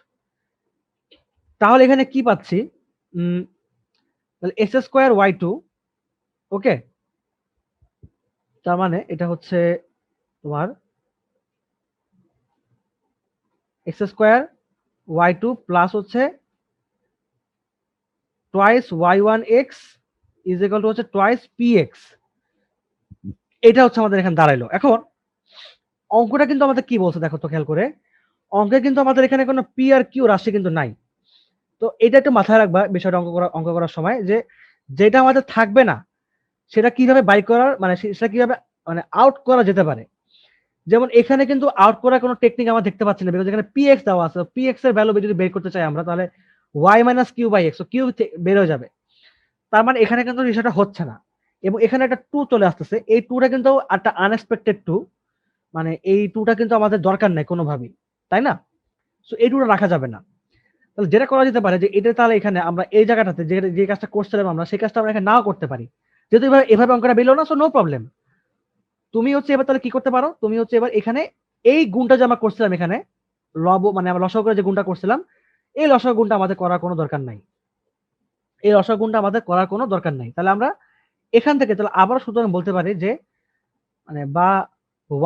তাহলে এখানে কি পাচ্ছি, তাহলে x square y two. Okay, তার মানে এটা হচ্ছে তোমার x square y two plus হচ্ছে twice y one x is equal to হচ্ছে টুয়াইস পি এক্স। এটা হচ্ছে আমাদের এখানে দাঁড়াইলো। এখন অঙ্কটা কিন্তু আমাদের কি বলছে দেখো তো খেয়াল করে, অঙ্কে কিন্তু আমাদের এখানে কোনো পি আর কিউ রাশি কিন্তু নাই। তো এটা একটু মাথায় রাখবা বিষয়টা অঙ্ক করার সময়, যে যেটা আমাদের থাকবে না সেটা কিভাবে বাই করার, মানে সেটা কিভাবে মানে আউট করা যেতে পারে। যেমন এখানে কিন্তু আউট করার কোনো টেকনিক আমরা দেখতে পাচ্ছি না, বিকজ এখানে px দেওয়া আছে। px এর ভ্যালু যদি বের করতে চাই আমরা, তাহলে y minus q by x, q বের হয়ে যাবে। তার মানে এখানে কিন্তু বিষয়টা হচ্ছে না, এবং এখানে একটা 2 চলে আসতেছে। এই 2টা কিন্তু একটা আনএক্সপেক্টেড 2, মানে এই 2টা কিন্তু আমাদের দরকার নাই কোনোভাবেই, তাই না? সো এই 2টা রাখা যাবে না। তাহলে যেটা করা যেতে পারে যে এটা, তাহলে এখানে আমরা এই জায়গাটাতে যে কাজটা করছিলাম আমরা, সেই কাজটা আমরা এখানে নাও করতে পারি। যেহেতু এভাবে অঙ্কটা বেরোলো না, সো নো প্রবলেম। তুমি হচ্ছে এবার তাহলে কি করতে পারো, তুমি হচ্ছে এবার এখানে এই গুণটা যে আমরা করছিলাম এখানে, মানে আমরা লসাগু করে যে গুণটা করছিলাম, এই লসাগু গুণটা আমাদের করার কোনো দরকার নাই। এই লসাগু গুণটা আমাদের করার কোনো দরকার নাই। তাহলে আমরা এখান থেকে তাহলে আবার সুতরাং বলতে পারি যে মানে বা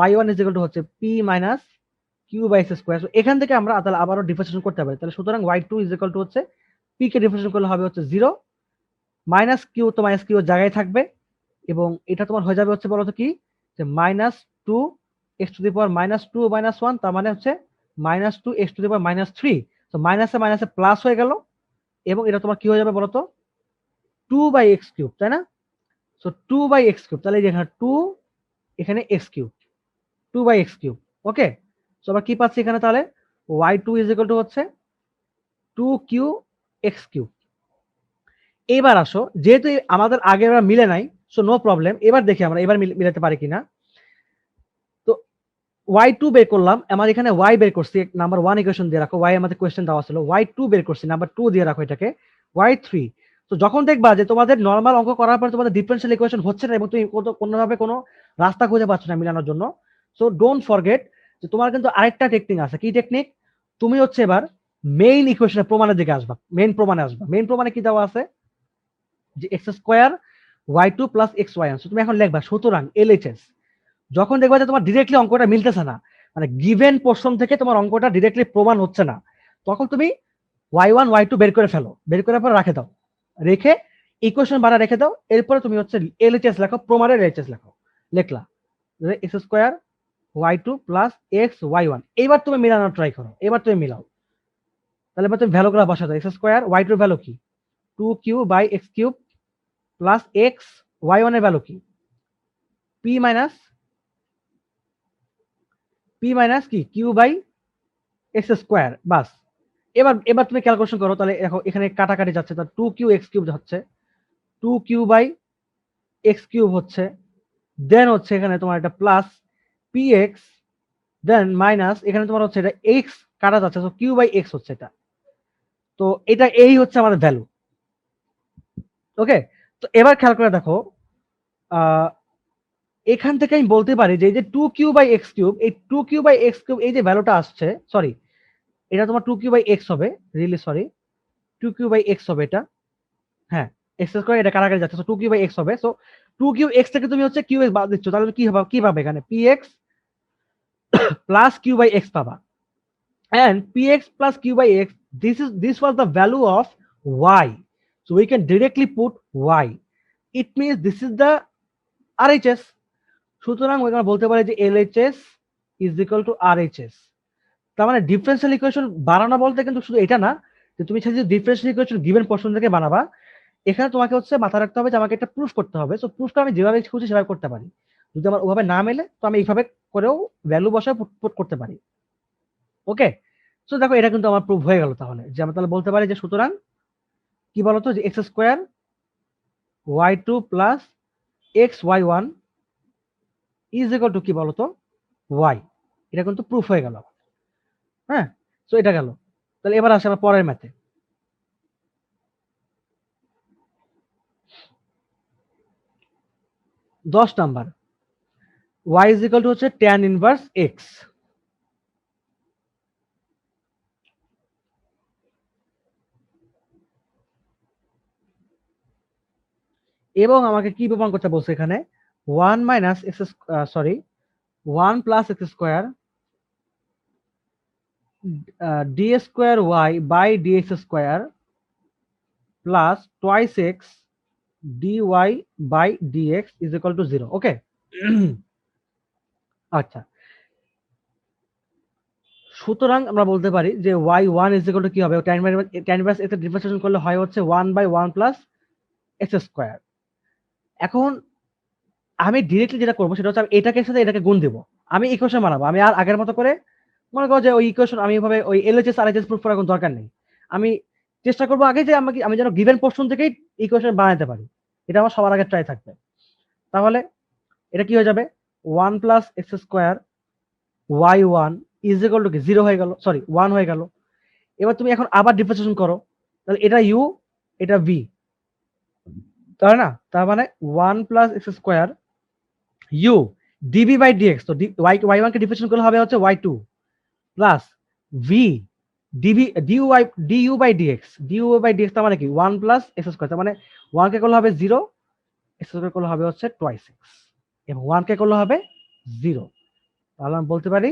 y1 ইজ ইকুয়াল টু হচ্ছে p minus q by x square. এখান থেকে আমরা তাহলে আবারও ডিফারেন্সিয়েশন করতে পারি। তাহলে সুতরাং y2 ইজ ইকুয়াল টু হচ্ছে p কে ডিফারেন্সিয়েশন করলে হবে হচ্ছে 0, মাইনাস কিউ তো মাইনাস কিউ জায়গায় থাকবে, এবং এটা তোমার হয়ে যাবে হচ্ছে বলতো কি, যে minus two x to the power minus two minus one, তার মানে হচ্ছে minus two x to the power minus three. তো মাইনাসে মাইনাসে প্লাস হয়ে গেল, এবং এটা তোমার কি হয়ে যাবে বলতো, টু বাই এক্স কিউব, তাই না? So two by x cube, তাহলে এখানে টু, এখানে x cube, two by x cube. Okay, so আমরা কি পাচ্ছি এখানে, তাহলে y2 ইজ ইকুয়াল টু হচ্ছে টু কিউ এক্স কিউব। এবার আসো, যেহেতু আমাদের আগে মিলে নাই, সো নো প্রবলেম, এবার দেখি আমরা এবার মিলাতে পারি কিনা। তো y2 বের করলাম, আমার এখানে y বের করছি, নাম্বার 1 ইকুয়েশন দিয়ে রাখো, y আমাদের কোয়েশ্চেন দেওয়া ছিল, y2 বের করছি, নাম্বার 2 দিয়ে রাখো এটাকে, y3। তো যখন দেখবা যে তোমাদের নরমাল অঙ্ক করার পর তোমাদের ডিফারেনশিয়াল ইকুয়েশন হচ্ছে না, এবং তুমি কোনোভাবে কোনো রাস্তা খুঁজে পাচ্ছ না মিলানোর জন্য, সো ডোন্ট ফরগেট যে তোমার কিন্তু আরেকটা টেকনিক আছে। কি টেকনিক? তুমি হচ্ছে এবার মেইন ইকুয়েশনের প্রমাণের দিকে আসবা, মেইন প্রমাণে আসবা। মেইন প্রমাণে কি দেওয়া আছে, যে x square y2 plus x y. তুমি এখন লিখবা সুতরাং এলএইচএস। যখন দেখবা যে তোমার ডিরেক্টলি অঙ্কটা মিলতেছে না, মানে গিভেন পোর্শন থেকে তোমার অঙ্কটা ডিরেক্টলি প্রমাণ হচ্ছে না, তখন তুমি y1 y2 বের করে ফেলো, বের করার পর রাখে দাও, রেখে ইকুয়েশন বাড়া রেখে দাও। এরপরে তুমি হচ্ছে এলএইচএস লেখো, প্রমাণের এলএইচএস লেখো, লিখলা x square y2 plus x y1। এবার তুমি মিলানোর ট্রাই করো, এবার তুমি মিলাও। তাহলে এবার তুমি ভ্যালুগুলো বসা দাও। এক্স স্কোয়ার y2 এর ভ্যালু কি, two q by x cube, plus x y1 এর ভ্যালু কি, পি মাইনাস কি কিউ বাই এক্স স্কোয়ার। বাস, এবার এবার তুমি ক্যালকুলেশন করো। তাহলে দেখো এখানে কাটাকাটি যাচ্ছে, তাহলে টু কিউ এক্স কিউব হচ্ছে two q by x cube হচ্ছে, দেন হচ্ছে এখানে তোমার এটা plus p x, then minus এখানে তোমার হচ্ছে এটা এক্স কাটা যাচ্ছে, তো কিউ বাই এক্স হচ্ছে এটা। তো এটা এই হচ্ছে আমাদের ভ্যালু। ওকে, তো এবার খেয়াল করে দেখো, এখান থেকে আমি বলতে পারি যে এই যে two q by x cube, এই two q by x cube এই যে ভ্যালুটা আসছে, সরি এটা তোমার টু কিউ বাই এক্স হবে, really sorry, two q by x হবে এটা। হ্যাঁ, এক্স স্কয়ার এটা কাটাকাটি যাচ্ছে, টু কিউ বাই এক্স হবে। সো টু কিউ এক্স থেকে তুমি হচ্ছে কিউ এক্স বাদ দিচ্ছ, তাহলে কি হবে, এখানে p x plus q by x পাবা। and px plus q by x, this was the value of y, so we can directly put y, it means this is the RHS. সুতরাং আমরা বলতে পারি যে LHS is equal to RHS। তার মানে differential equation বানানো বলতে কিন্তু শুধু এটা না, যে তুমি যদি ডিফারেনশিয়াল ইকুয়েশন গিভেন পোরশন থেকে বানাবা, এখানে তোমাকে হচ্ছে মাথায় রাখতে হবে যে আমাকে এটা প্রুফ করতে হবে। সো প্রুফটা আমি যেভাবে খুশি সেভাবে করতে পারি, যদি আমার ওভাবে না মেলে তো আমি এইভাবে করেও ভ্যালু বসায় পুট করতে পারি। ওকে, সো দেখো এটা কিন্তু আমার প্রুফ হয়ে গেল। তাহলে যে আমরা তাহলে বলতে পারি যে সুতরাং কি বলতো, যে x square y2 plus x y1 is equal to কি বলতো, y। এটা কিন্তু প্রুফ হয়ে গেল। হ্যাঁ, সো এটা গেল। তাহলে এবার আসে আমরা পরের ম্যাথে। 10 number, y is equal to হচ্ছে tan ইনভার্স x, এবং আমাকে কি প্রমাণ করতে বলছে এখানে, 1 minus x, sorry 1 plus x square d square y by dx square plus twice x dy by dx is equal to 0। Okay, আচ্ছা, সুতরাং আমরা বলতে পারি যে y1 ইজ ইকুয়াল টু কি হবে, tan ইনভার্স x এর ডিফারেন্সিয়েশন করলে হয় হচ্ছে 1 বাই 1 প্লাস এক্স স্কোয়ার। এখন আমি ডিরেক্টলি যেটা করবো সেটা হচ্ছে আমি এটাকে সাথে এটাকে গুণ দেবো। আমি ইকুয়েশন বানাবো, আমি আর আগের মতো করে মনে করো যে ওই ইকুয়েশন আমি এভাবে ওই এলএচএস আরএচএস প্রুফ করার কোনো দরকার নেই। আমি চেষ্টা করবো আগে যে আমি যেন গিভেন পোর্শন থেকেই ইকুয়েশন বানাতে পারি, এটা আমার সবার আগে ট্রাই থাকবে। তাহলে এটা কি হয়ে যাবে, 1 plus x square y one is equal to কি 0 হয়ে গেল, সরি 1 হয়ে গেল। এবার তুমি এখন আবার ডিফারেন্সিয়েশন করো, তাহলে এটা ইউ এটা ভি, তাই না? তার মানে 1 plus x square u dv by dx, তো ওয়াই ওয়ান কে ডিফারেন্সিয়েশন করলে হবে হচ্ছে y two plus v dv du by dx, তার মানে কি 1 প্লাস এক্স স্কোয়ার, তার মানে 1 কে করলে হবে 0, এক্স স্কোয়ার করলে হবে হচ্ছে টোয়াইস এক্স, এবং 1 কে করলে হবে 0। তাহলে আমি বলতে পারি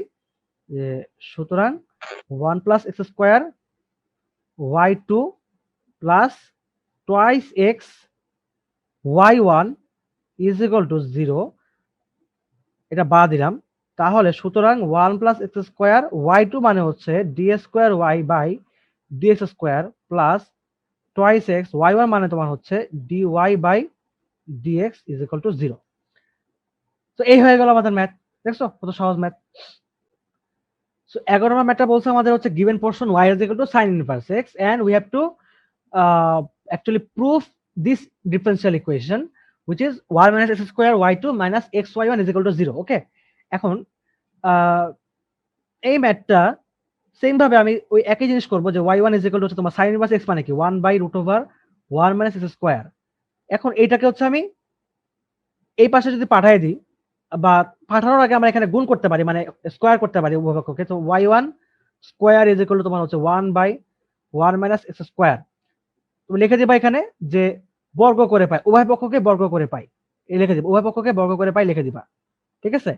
যে সুতরাং 1 plus x square y two plus twice x y one is equal to 0, এটা বাদ দিলাম। তাহলে সুতরাং 1 plus x square y two মানে হচ্ছে d square y by dx square plus twice x y one মানে তোমার হচ্ছে d y by dx is equal to 0। তো এই হয়ে গেল আমাদের ম্যাথ, দেখছো কত সহজ ম্যাথ। সো 11 নম্বর ম্যাথটা বলছে আমাদের হচ্ছে given portion y is equal to sin inverse x and we have to actually prove this differential equation which is y minus x square y2 minus xy1 is equal to 0. ওকে, এখন এই ম্যাথটা same ভাবে আমি ওই একই জিনিস করব যে y1 is equal to হচ্ছে তোমার sin inverse x মানে কি 1 by root over 1 minus x square। এখন এইটাকে হচ্ছে আমি এই পাশে যদি পাঠিয়ে দিই বা পাঠানোর আগে আমরা এখানে গুণ করতে পারি, মানে স্কোয়ার করতে পারি উভয় পক্ষকে, তো y1 square is equal to তোমার হচ্ছে 1 বাই 1 মাইনাস এক্স স্কোয়ার। তুমি লিখে দিবা এখানে যে বর্গ করে পাই, উভয় পক্ষকে বর্গ করে পাই, এই লিখে দিবা উভয় পক্ষকে বর্গ করে পাই লিখে দিবা, ঠিক আছে?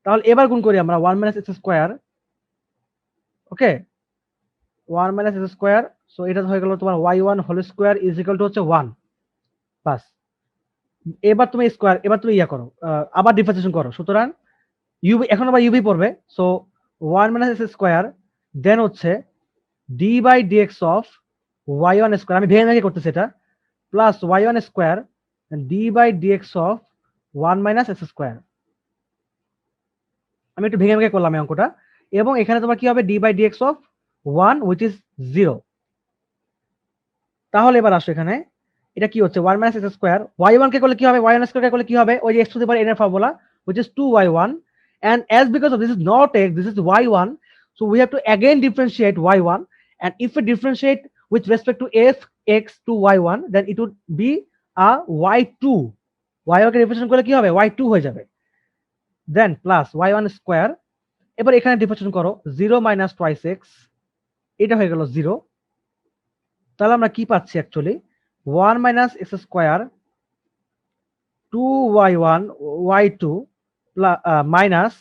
তাহলে এবার গুণ করি আমরা 1 minus x square, okay 1 minus x square, so এটা হয়ে গেল তোমার y1 whole square is equal to হচ্ছে 1 বাস। এবার তুমি স্কোয়ার, এবার তুমি ইয়া করো, আবার ডিফারেন্সিয়েশন করো, সুতরাং ইউবি এখন আবার ইউবি পড়বে, so 1 minus x square then হচ্ছে d by dx of y1 square, আমি ভেঙে ভেঙে করতেছি এটা, plus y1 square d by dx of 1 minus x square. আমি একটু ভেঙে ভেঙে করলাম এই অঙ্কটা, এবং এখানে তোমার কি হবে d by dx of 1 which is 0। তাহলে এবার আসো এখানে এটা কি হচ্ছে 1 মাইনাস এক্স স্কোয়ার y1 কে করলে কি হবে, y1 স্কোয়ার কে করলে কি হবে, ওই যে x to the power n এর formula which is 2y1, and as because of this is not x, this is y1, so we have to again differentiate y1, and if we differentiate with respect to f(x) to y1 then it would be a y2, y1 K differentiation করলে কি হবে y2 হয়ে যাবে, দেন plus y1 square. এবার এখানে differentiation করো 0 minus twice x, এটা হয়ে গেল 0। তাহলে আমরা কি পাচ্ছি actually 1 minus x square 2y1 y2 minus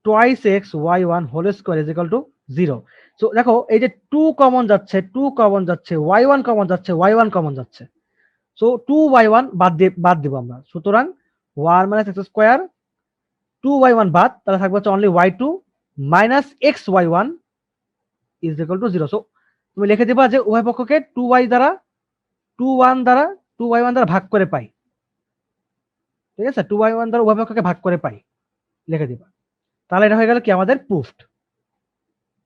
twice x y1 whole square is equal to 0। So দেখো এই যে 2 কমন যাচ্ছে, 2 কমন যাচ্ছে, y1 কমন যাচ্ছে, y1 কমন যাচ্ছে, সো 2y1 বাদ দিব আমরা, সুতরাং 1 মাইনাস এক্স স্কোয়ার 2y1 বাদ, তাহলে থাকবে হচ্ছে only y2 minus x y1 is equal to 0। So তুমি লিখে দিবা যে উভয় পক্ষকে 2y দ্বারা 2y1 দ্বারা ভাগ করে পাই, ঠিক আছে? 2y1 দ্বারা উভয় পক্ষকে ভাগ করে পাই লিখে দিবা, তাহলে এটা হয়ে গেল কি আমাদের প্রুফড,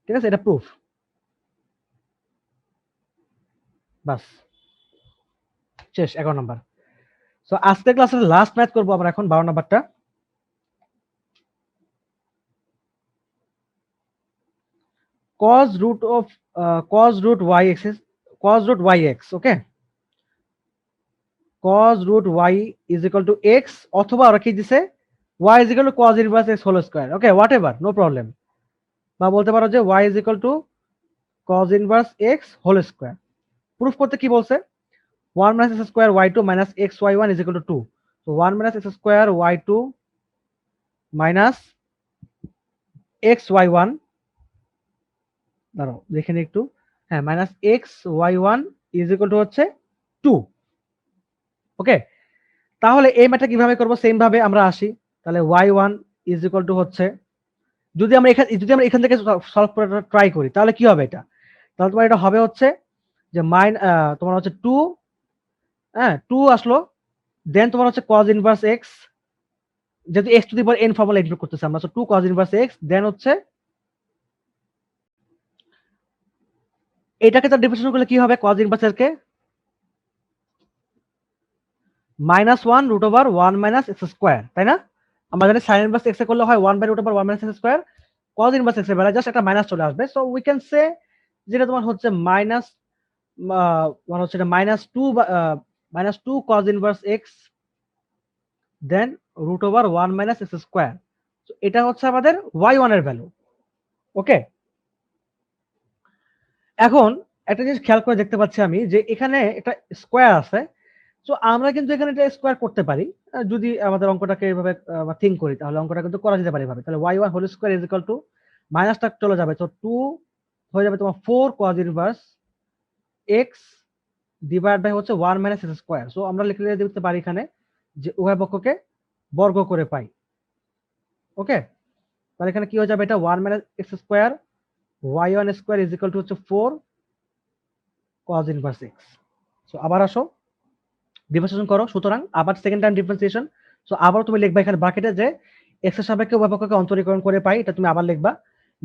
ঠিক আছে? এটা প্রুফ, বাস শেষ 11 নাম্বার। সো আজকের ক্লাসের লাস্ট ম্যাথ করবো আমরা এখন 12 নাম্বারটা। cos root of cos root yx is cos root yx, okay, cos root y is equal to x, অথবা ওরা কি দিছে y is equal to cos inverse x whole square, okay, whatever, no problem, বা বলতে পারো যে y is equal to cos inverse x whole square। Proof করতে কি বলছে 1 minus x square y2 minus x y1 is equal to 2, so 1 minus x square y2 minus x y1, দাঁড়াও দেখে নি একটু, হ্যাঁ minus x y one is equal to হচ্ছে 2, ওকে। তাহলে এই ম্যাথটা কিভাবে করবো, সেম ভাবে আমরা আসি, তাহলে y1 ইজ ইকুয়াল টু হচ্ছে, যদি আমরা এখান থেকে সলভ করে ট্রাই করি তাহলে কি হবে এটা, তাহলে তোমার এটা হবে হচ্ছে যে তোমার হচ্ছে 2 আসলো, দেন তোমার হচ্ছে cos ইনভার্স x যেহেতু x to the power n formula include করতেছি আমরা, so 2 cos inverse x, then হচ্ছে এটাকে তার ডিফারেন্সিয়েশন করলে কি হবে, cos ইনভার্স এর কে -1 root over 1 minus x square, তাই না? আমরা জানি sin ইনভার্স x এ করলে হয় 1 by root over 1 minus x square, cos inverse x এর বেলায় জাস্ট একটা মাইনাস চলে আসবে, সো উই ক্যান সে যেটা তোমার হচ্ছে মাইনাস মানে হচ্ছে এটা -2 cos inverse x then root over 1 minus x square. এটা হচ্ছে আমাদের y1 এর ভ্যালু। ওকে, এখন একটা জিনিস খেয়াল করে দেখতে পাচ্ছি আমি যে এখানে একটা স্কয়ার আছে, সো আমরা কিন্তু এখানে এটা স্কয়ার করতে পারি। যদি আমাদের অঙ্কটাকে এভাবে থিঙ্ক করি তাহলে অঙ্কটা কিন্তু করা যেতে পারে এভাবে। তাহলে y1 whole square is equal to মাইনাসটা চলে যাবে, তো 2 হয়ে যাবে তোমার 4 cos inverse x divide by হচ্ছে 1 মাইনাস x স্কয়ার। সো আমরা লিখে দিতে পারি এখানে যে উভয় পক্ষকে বর্গ করে পাই। ওকে, তাহলে এখানে কি হয়ে যাবে, এটা 1 minus x square y1 square is equal to হচ্ছে 4 cos ইনভার্স x। সো আবার আসো ডিফারেন্সিয়েশন করো, সুতরাং আবার সেকেন্ড টাইম ডিফারেন্সিয়েশন। সো আবার তুমি লিখবা এখানে ব্র্যাকেটে যে x এর সাপেক্ষে উভয় পক্ষকে অন্তরীকরণ করে পাই, এটা তুমি আবার লিখবা।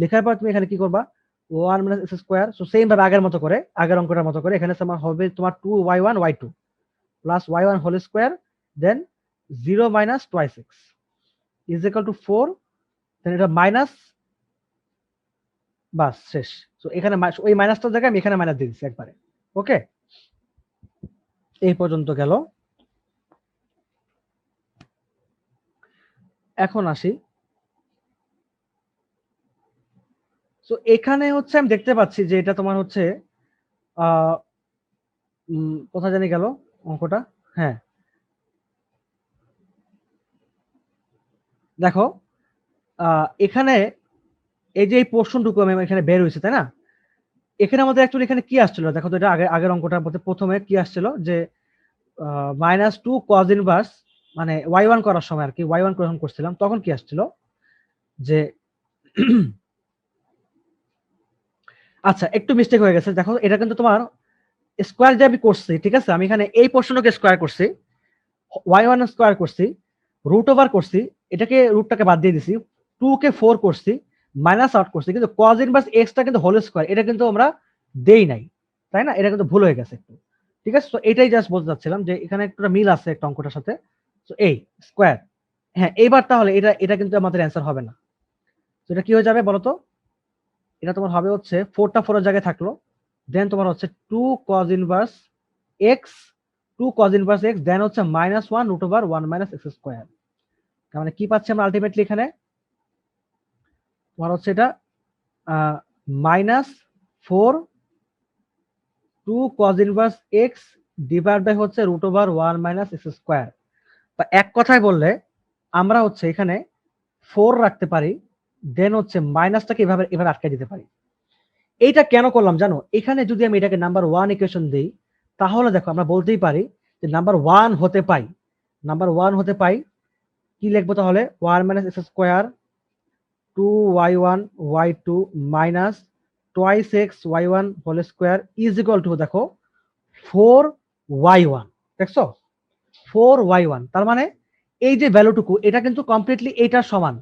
লেখার পর তুমি এখানে কি করবা, 1 minus x square, so same ভাবে আগের মতো করে, আগের অঙ্কটার মতো করে এখানে তোমার হবে তোমার 2y1 y2 plus y1 whole square then 0 minus twice x is equal to 4, then এটা মাইনাস, বাস শেষ। সো এখানে ওই মাইনাসটার জায়গায় আমি এখানে মাইনাস দিয়ে দিচ্ছি একবারে। ওকে, এই পর্যন্ত গেল। এখন আসি, সো এখানে হচ্ছে আমি দেখতে পাচ্ছি যে এটা তোমার হচ্ছে কোথায় জানি গেল অঙ্কটা, হ্যাঁ দেখো এখানে এই যে এই পোর্শনটুকু আমি এখানে বের হয়েছে, তাই না? এখানে আমাদের অ্যাকচুয়ালি এখানে কি আসছিল দেখো তো, এটা আগের অঙ্কটার মধ্যে প্রথমে কি আসছিল যে -2 cos ইনভার্স, মানে y1 করার সময় আর কি, y1 গ্রহণ করছিলাম তখন কি আসছিল যে আচ্ছা একটু মিস্টেক হয়ে গেছে, দেখো এটা কিন্তু তোমার স্কোয়ার যে আমি করছি, ঠিক আছে, আমি এখানে এই পোর্শনটাকে স্কোয়ার করছি, y1 স্কোয়ার করছি, রুট ওভার করছি, এটাকে রুটটাকে বাদ দিয়ে দিছি, 2 কে 4 করছি, মাইনাস আউট করছি, কিন্তু cos ইনভার্স x টা কিন্তু হোল স্কোয়ার, এটা কিন্তু আমরা দেই নাই, তাই না? এটা কিন্তু ভুল হয়ে গেছে একটু, ঠিক আছে। তো এটাই জাস্ট বলতে চাচ্ছিলাম যে এখানে একটা মিল আছে একটা অঙ্কটার সাথে। তো এই স্কোয়ার, হ্যাঁ এইবার তাহলে এটা এটা কিন্তু আমাদের অ্যান্সার হবে না। তো এটা কি হয়ে যাবে বলতো, এটা তোমার হবে হচ্ছে 4টা 4 এর জায়গায় থাকলো, দেন তোমার হচ্ছে 2 cos inverse x, 2 cos inverse x then হচ্ছে -1 root over 1 minus x square. তার মানে কি পাচ্ছি আমরা আলটিমেটলি এখানে, তোমার হচ্ছে এটা -4 2 cos inverse x divide by হচ্ছে root over 1 minus x square. বা এক কথায় বললে আমরা হচ্ছে এখানে 4 রাখতে পারি, দেন হচ্ছে মাইনাসটাকে এভাবে এভাবে আটকে দিতে পারি। এইটা কেন করলাম জানো, এখানে যদি আমি এটাকে নাম্বার 1 ইকুয়েশন দেই তাহলে দেখো আমরা বলতেই পারি যে নাম্বার 1 হতে পাই, নাম্বার 1 হতে পাই কি লিখবো তাহলে, 1 minus x square 2y1 y2 minus twice x y1 whole square is equal to দেখো 4y1, দেখছো 4y1, তার মানে এই যে ভ্যালুটুকু এটা কিন্তু কমপ্লিটলি এটার সমান,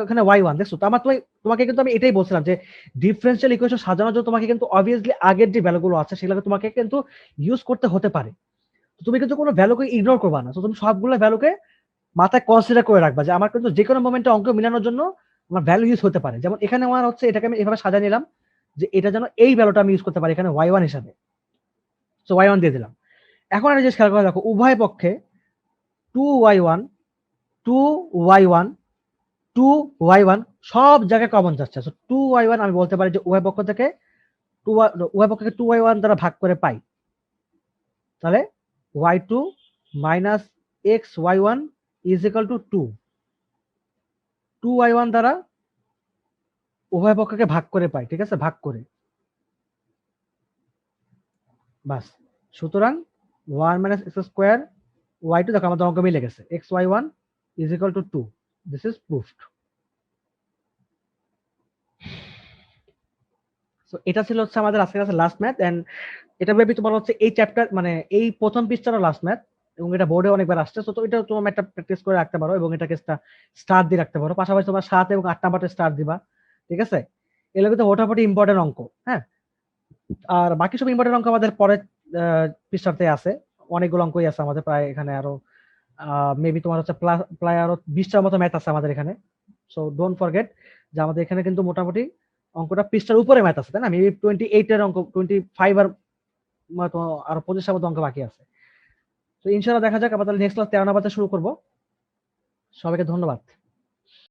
এখানে y1 দেখছো। তো আমার তোমাকে কিন্তু আমি এটাই বলছিলাম যে ডিফারেনশিয়াল ইকুয়েশন সাজানোর জন্য তোমাকে কিন্তু অবভিয়াসলি আগের যে ভ্যালুগুলো আছে সেগুলো তোমাকে কিন্তু ইউজ করতে হতে পারে। তুমি কিন্তু কোনো ভ্যালুকে ইগনোর করবা না, তো তুমি সবগুলো ভ্যালুকে মাথায় কনসিডার করে রাখবা যে আমার কিন্তু যে কোনো মোমেন্টে অঙ্ক মিলানোর জন্য আমার ভ্যালু ইউজ হতে পারে। যেমন এখানে আমার হচ্ছে এটাকে আমি এভাবে সাজা নিলাম যে এটা যেন এই ভ্যালুটা আমি ইউজ করতে পারি এখানে y1 হিসাবে, সো y1 দিয়ে দিলাম। এখন একটা জিনিস খেয়াল করে দেখো, উভয় পক্ষে 2y1 2y1 2y1 সব জায়গায় কমন যাচ্ছে, সো 2y1 আমি বলতে পারি যে উভয় পক্ষ থেকে উভয় পক্ষকে 2y1 দ্বারা ভাগ করে পাই, তাহলে y2 minus x y1 is equal two 2, 2y1 দ্বারা উভয় পক্ষকে ভাগ করে পাই, ঠিক আছে, ভাগ করে, বাস। সুতরাং 1 মাইনাস x স্কয়ার y2, দেখো আমাদের অঙ্ক মিলে গেছে, x y1 is equal two 2, this is proofed. So এটা ছিল হচ্ছে আমাদের আজকের কাছে লাস্ট ম্যাথ, এন্ড এটা মেবি তোমার হচ্ছে এই চ্যাপ্টার মানে এই প্রথম পৃষ্ঠার লাস্ট ম্যাথ, এবং এটা বোর্ডে অনেকবার আসছে। তো এটা তোমার একটা প্র্যাকটিস করে রাখতে পারো এবং এটাকে স্টার দিয়ে রাখতে পারো। পাশাপাশি তোমার 7 এবং 8 নাম্বারটা স্টার দিবা। ঠিক আছে? এগুলো কিন্তু মোটামুটি ইম্পর্টেন্ট অঙ্ক। হ্যাঁ? আর বাকি সব ইম্পর্টেন্ট অঙ্ক আমাদের পরের পৃষ্ঠাতে আছে। অনেকগুলো অঙ্কই আছে আমাদের, প্রায় এখানে আরো মেবি তোমার হচ্ছে প্রায় আরো 20টার মতো ম্যাথ আছে আমাদের এখানে। সো ডোন্ট ফরগেট যে আমাদের এখানে কিন্তু মোটামুটি অঙ্কটা পৃষ্ঠার উপরে ম্যাথ আছে, তাই না? মেবি 28 এর অঙ্ক, 25 আর মতো আরো 25টার মতো অঙ্ক বাকি আছে। তো ইনশাআল্লাহ দেখা যাক। আবার তাহলে নেক্সট ক্লাস 13 নাম্বার শুরু করবো। সবাইকে ধন্যবাদ।